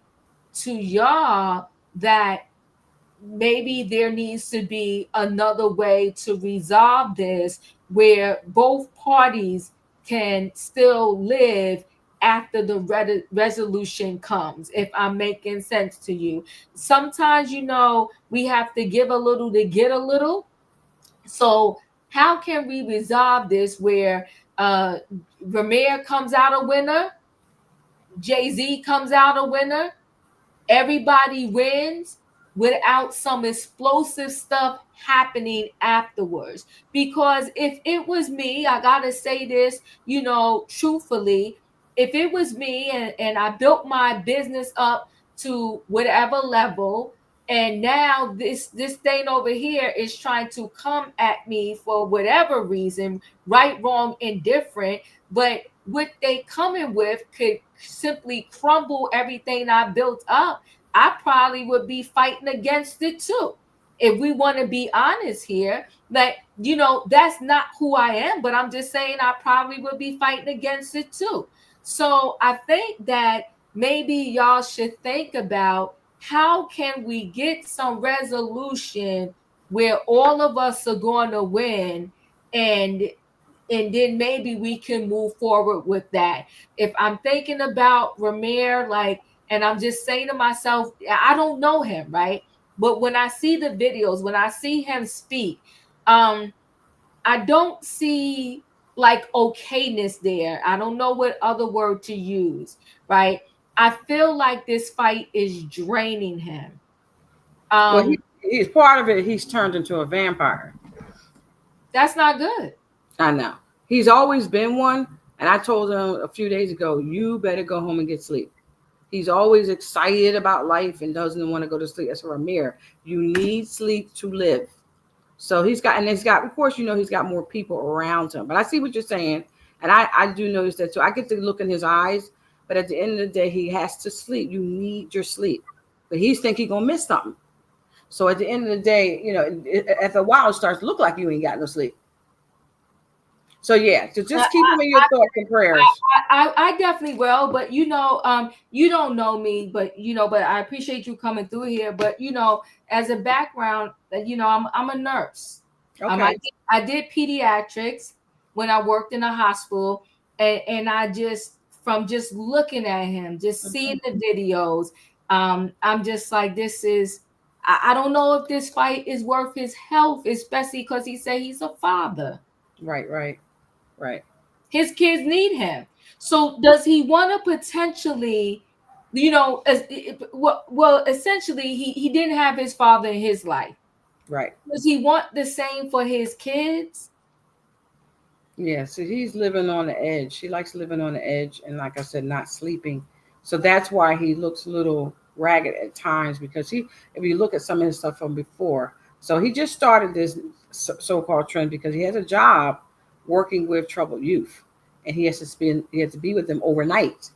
to y'all that maybe there needs to be another way to resolve this, where both parties can still live after the resolution comes, if I'm making sense to you. Sometimes, we have to give a little to get a little. So how can we resolve this where Ramire comes out a winner, Jay-Z comes out a winner, everybody wins, without some explosive stuff happening afterwards? Because if it was me, I gotta say this, truthfully, if it was me and I built my business up to whatever level, and now this thing over here is trying to come at me for whatever reason, right, wrong, indifferent, but what they coming with could simply crumble everything I built up, I probably would be fighting against it too. If we want to be honest here, that, that's not who I am, but I'm just saying I probably would be fighting against it too. So I think that maybe y'all should think about, how can we get some resolution where all of us are going to win, and then maybe we can move forward with that. If I'm thinking about Ramire, and I'm just saying to myself, I don't know him, right? But when I see the videos, when I see him speak, I don't see okayness there. I don't know what other word to use, right? I feel like this fight is draining him. Well, he's part of it. He's turned into a vampire. That's not good. I know. He's always been one. And I told him a few days ago, you better go home and get sleep. He's always excited about life and doesn't want to go to sleep. That's Ramire. You need sleep to live. So he's got, of course, he's got more people around him. But I see what you're saying. And I do notice that too. I get to look in his eyes. But at the end of the day, he has to sleep. You need your sleep. But he's thinking he's going to miss something. So at the end of the day, after a while, it starts to look like you ain't got no sleep. So yeah, so just keep him in your thoughts and prayers. I definitely will, but you don't know me, but but I appreciate you coming through here. But as a background, I'm a nurse. Okay. I did pediatrics when I worked in a hospital, and I from just looking at him, just seeing the videos, I'm just like, this is. I don't know if this fight is worth his health, especially because he said he's a father. Right. His kids need him. So does he want to potentially, well, essentially, he didn't have his father in his life. Right. Does he want the same for his kids? Yeah, so he's living on the edge. He likes living on the edge, and like I said, not sleeping. So that's why he looks a little ragged at times, because if you look at some of his stuff from before, so he just started this so-called trend because he has a job working with troubled youth, and he has to be with them overnight.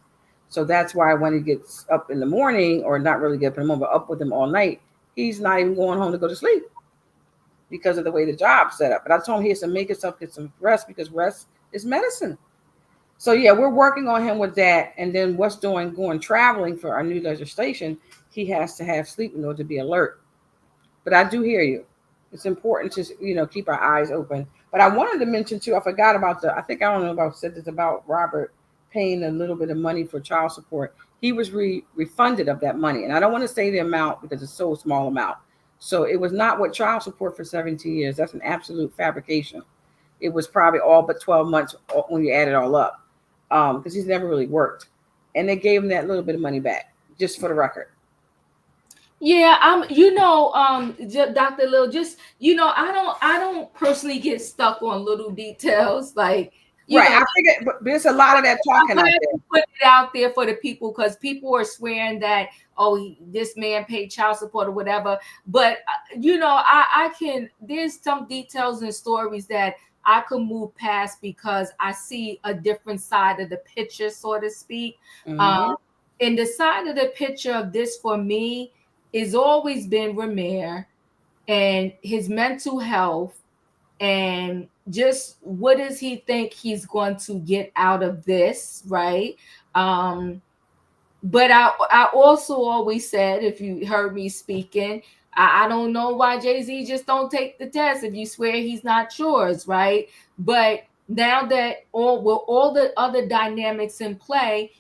So that's why when he gets up in the morning, or not really get up in the morning, but up with them all night, he's not even going home to go to sleep because of the way the job's set up. But I told him he has to make himself get some rest because rest is medicine. So yeah, we're working on him with that. And then going traveling for our new legislation, he has to have sleep in order to be alert. But I do hear you. It's important to keep our eyes open. But I wanted to mention too, I forgot about I don't know about said this about Robert paying a little bit of money for child support. He was refunded of that money. And I don't want to say the amount because it's so small amount. So it was not what child support for 17 years. That's an absolute fabrication. It was probably all but 12 months when you add it all up. Because he's never really worked. And they gave him that little bit of money back, just for the record. Yeah, Dr. Lil, I don't personally get stuck on little details like I figured, but there's a lot of that talking out there. Put it out there for the people because people are swearing that this man paid child support or whatever. But there's some details and stories that I could move past because I see a different side of the picture, so to speak. Mm-hmm. And the side of the picture of this for me is always been Rymir and his mental health and just what does he think he's going to get out of this, right? But I also always said, if you heard me speaking, I don't know why Jay-Z just don't take the test if you swear he's not yours, right? But now that all the other dynamics in play,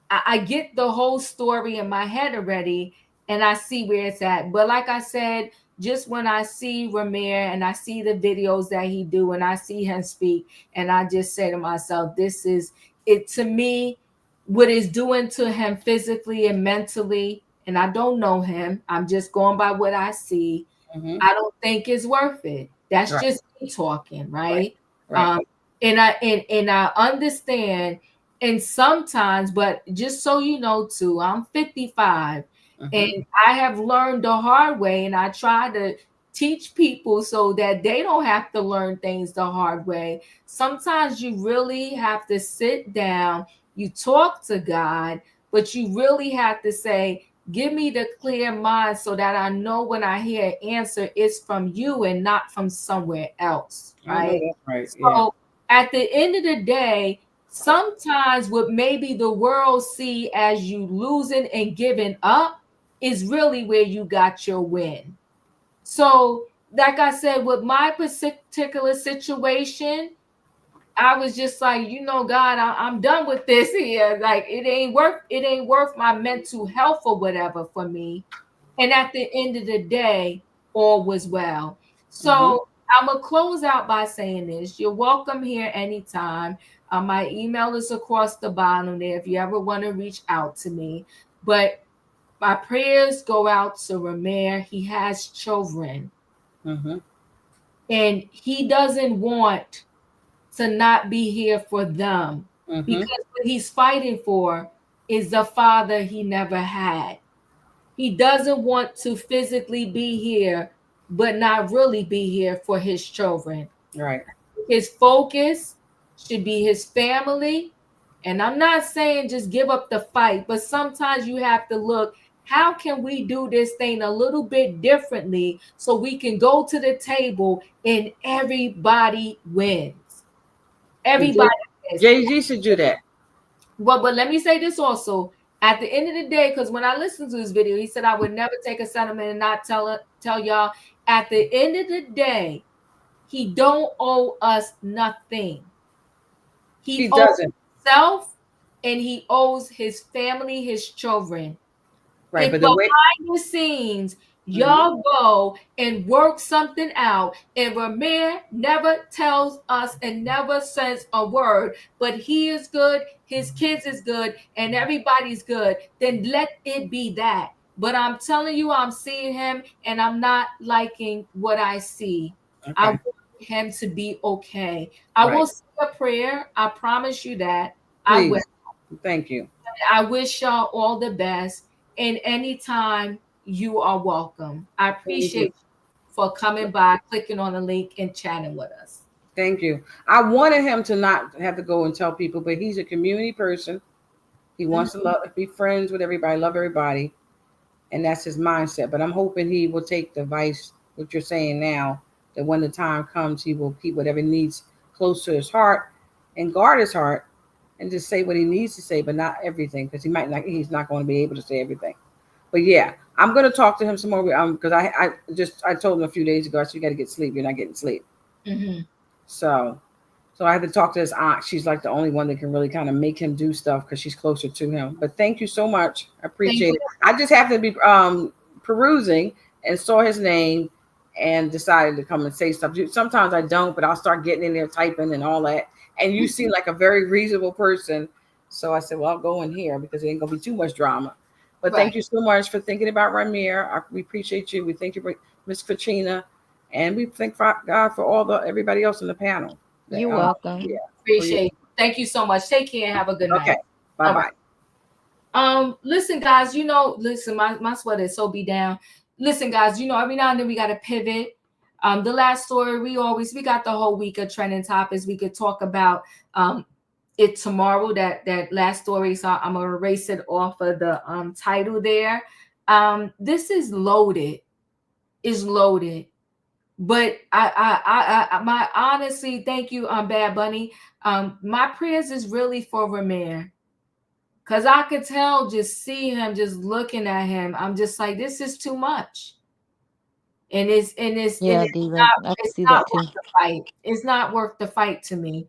I get the whole story in my head already, and I see where it's at. But like I said, just when I see Ramire and I see the videos that he do and I see him speak, and I just say to myself, this is it to me, what is doing to him physically and mentally, and I don't know him. I'm just going by what I see. Mm-hmm. I don't think it's worth it. That's right. Just me talking, right? Right. And I understand, and sometimes, but just so you know too, I'm 55. Mm-hmm. And I have learned the hard way, and I try to teach people so that they don't have to learn things the hard way. Sometimes you really have to sit down, you talk to God, but you really have to say, give me the clear mind so that I know when I hear an answer, it's from you and not from somewhere else, right? Right. So at the end of the day, sometimes what maybe the world see as you losing and giving up is really where you got your win. So, like I said, with my particular situation, I was just like, God, I'm done with this here. Like it ain't worth my mental health or whatever for me. And at the end of the day, all was well. So I'm gonna close out by saying this. You're welcome here anytime. My email is across the bottom there if you ever want to reach out to me. But my prayers go out to Ramire. He has children. Mm-hmm. And he doesn't want to not be here for them because what he's fighting for is the father he never had. He doesn't want to physically be here, but not really be here for his children. Right. His focus should be his family. And I'm not saying just give up the fight, but sometimes you have to look, how can we do this thing a little bit differently so we can go to the table and everybody wins? Everybody wins. Jay-Z should do that. But let me say this also. At the end of the day, because when I listened to this video, he said I would never take a settlement and not tell y'all. At the end of the day, he don't owe us nothing. He owes himself, and he owes his family, his children. Right, if behind the scenes, y'all go and work something out, and Ramire never tells us and never says a word, but he is good, his kids is good, and everybody's good, then let it be that. But I'm telling you, I'm seeing him, and I'm not liking what I see. Okay. I want him to be okay. I will say a prayer. I promise you that. Please. I will. Thank you. I wish y'all all the best. And anytime, you are welcome. I appreciate you. for coming by, clicking on the link, and chatting with us. Thank you. I wanted him to not have to go and tell people, but he's a community person. He wants to be friends with everybody, love everybody, and that's his mindset. But I'm hoping he will take the advice, what you're saying now, that when the time comes, he will keep whatever he needs close to his heart and guard his heart and just say what he needs to say, but not everything, because he's not going to be able to say everything. But yeah, I'm going to talk to him some more because I told him a few days ago, I said, you got to get sleep. You're not getting sleep. Mm-hmm. So I had to talk to his aunt. She's like the only one that can really kind of make him do stuff because she's closer to him. But thank you so much. I appreciate it. I just happened to be perusing and saw his name and decided to come and say stuff. Sometimes I don't, but I'll start getting in there typing and all that. And you seem like a very reasonable person. So I said, well, I'll go in here because it ain't going to be too much drama. But thank you so much for thinking about Rymir. We appreciate you. We thank you for Miss Katrina. And we thank God for everybody else in the panel. You're welcome. Yeah, appreciate it. Thank you so much. Take care and have a good night. Okay. Bye-bye. Listen, guys, my sweater is so beat down. Listen, guys, every now and then we got to pivot. The last story, we got the whole week of trending topics. We could talk about it tomorrow, that last story. So I'm going to erase it off of the title there. This is loaded. Is loaded. But my honestly, thank you, Bad Bunny. My prayers is really for Ramire, because I could tell, just see him, just looking at him. I'm just like, this is too much, and it's Diva, I can see that too. Worth the fight. It's not worth the fight to me.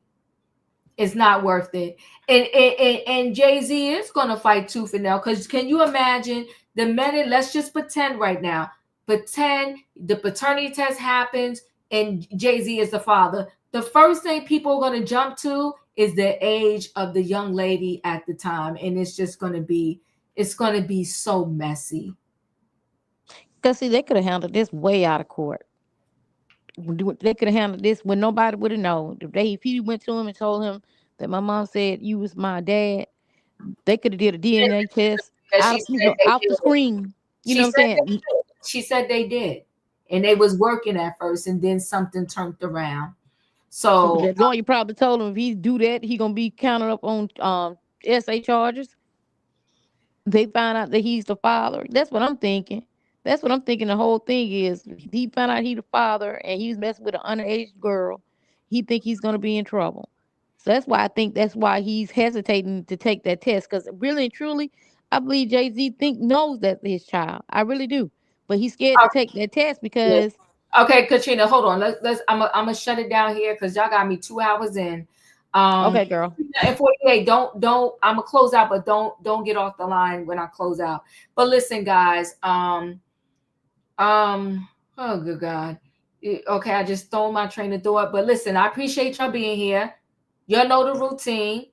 It's not worth it. And Jay-Z is gonna fight tooth and nail, because can you imagine the minute? Let's just pretend right now. Pretend the paternity test happens and Jay-Z is the father. The first thing people are going to jump to is the age of the young lady at the time. And it's just going to be so messy. Because see, they could have handled this way out of court. They could have handled this when nobody would have known. If he went to him and told him that my mom said you was my dad, they could have did a DNA test off the screen. You know what I'm saying? She said they did, and they was working at first, and then something turned around. So that lawyer probably told him if he do that, he gonna be counted up on SA charges. They find out that he's the father. That's what I'm thinking. The whole thing is, he found out he the father, and he's messing with an underage girl. He think he's gonna be in trouble. So that's why he's hesitating to take that test. Because really and truly, I believe Jay-Z knows that's his child. I really do. But he's scared to take that test because. Okay, Katrina, hold on. I'm gonna shut it down here because y'all got me 2 hours in. Okay, girl. And 48, don't. I'm gonna close out, but don't get off the line when I close out. But listen, guys. Oh good God. Okay, I just stole my train of thought. But listen, I appreciate y'all being here. Y'all know the routine.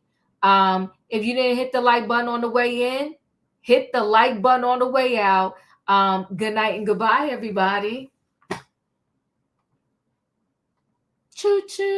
If you didn't hit the like button on the way in, hit the like button on the way out. Good night and goodbye, everybody. Choo choo.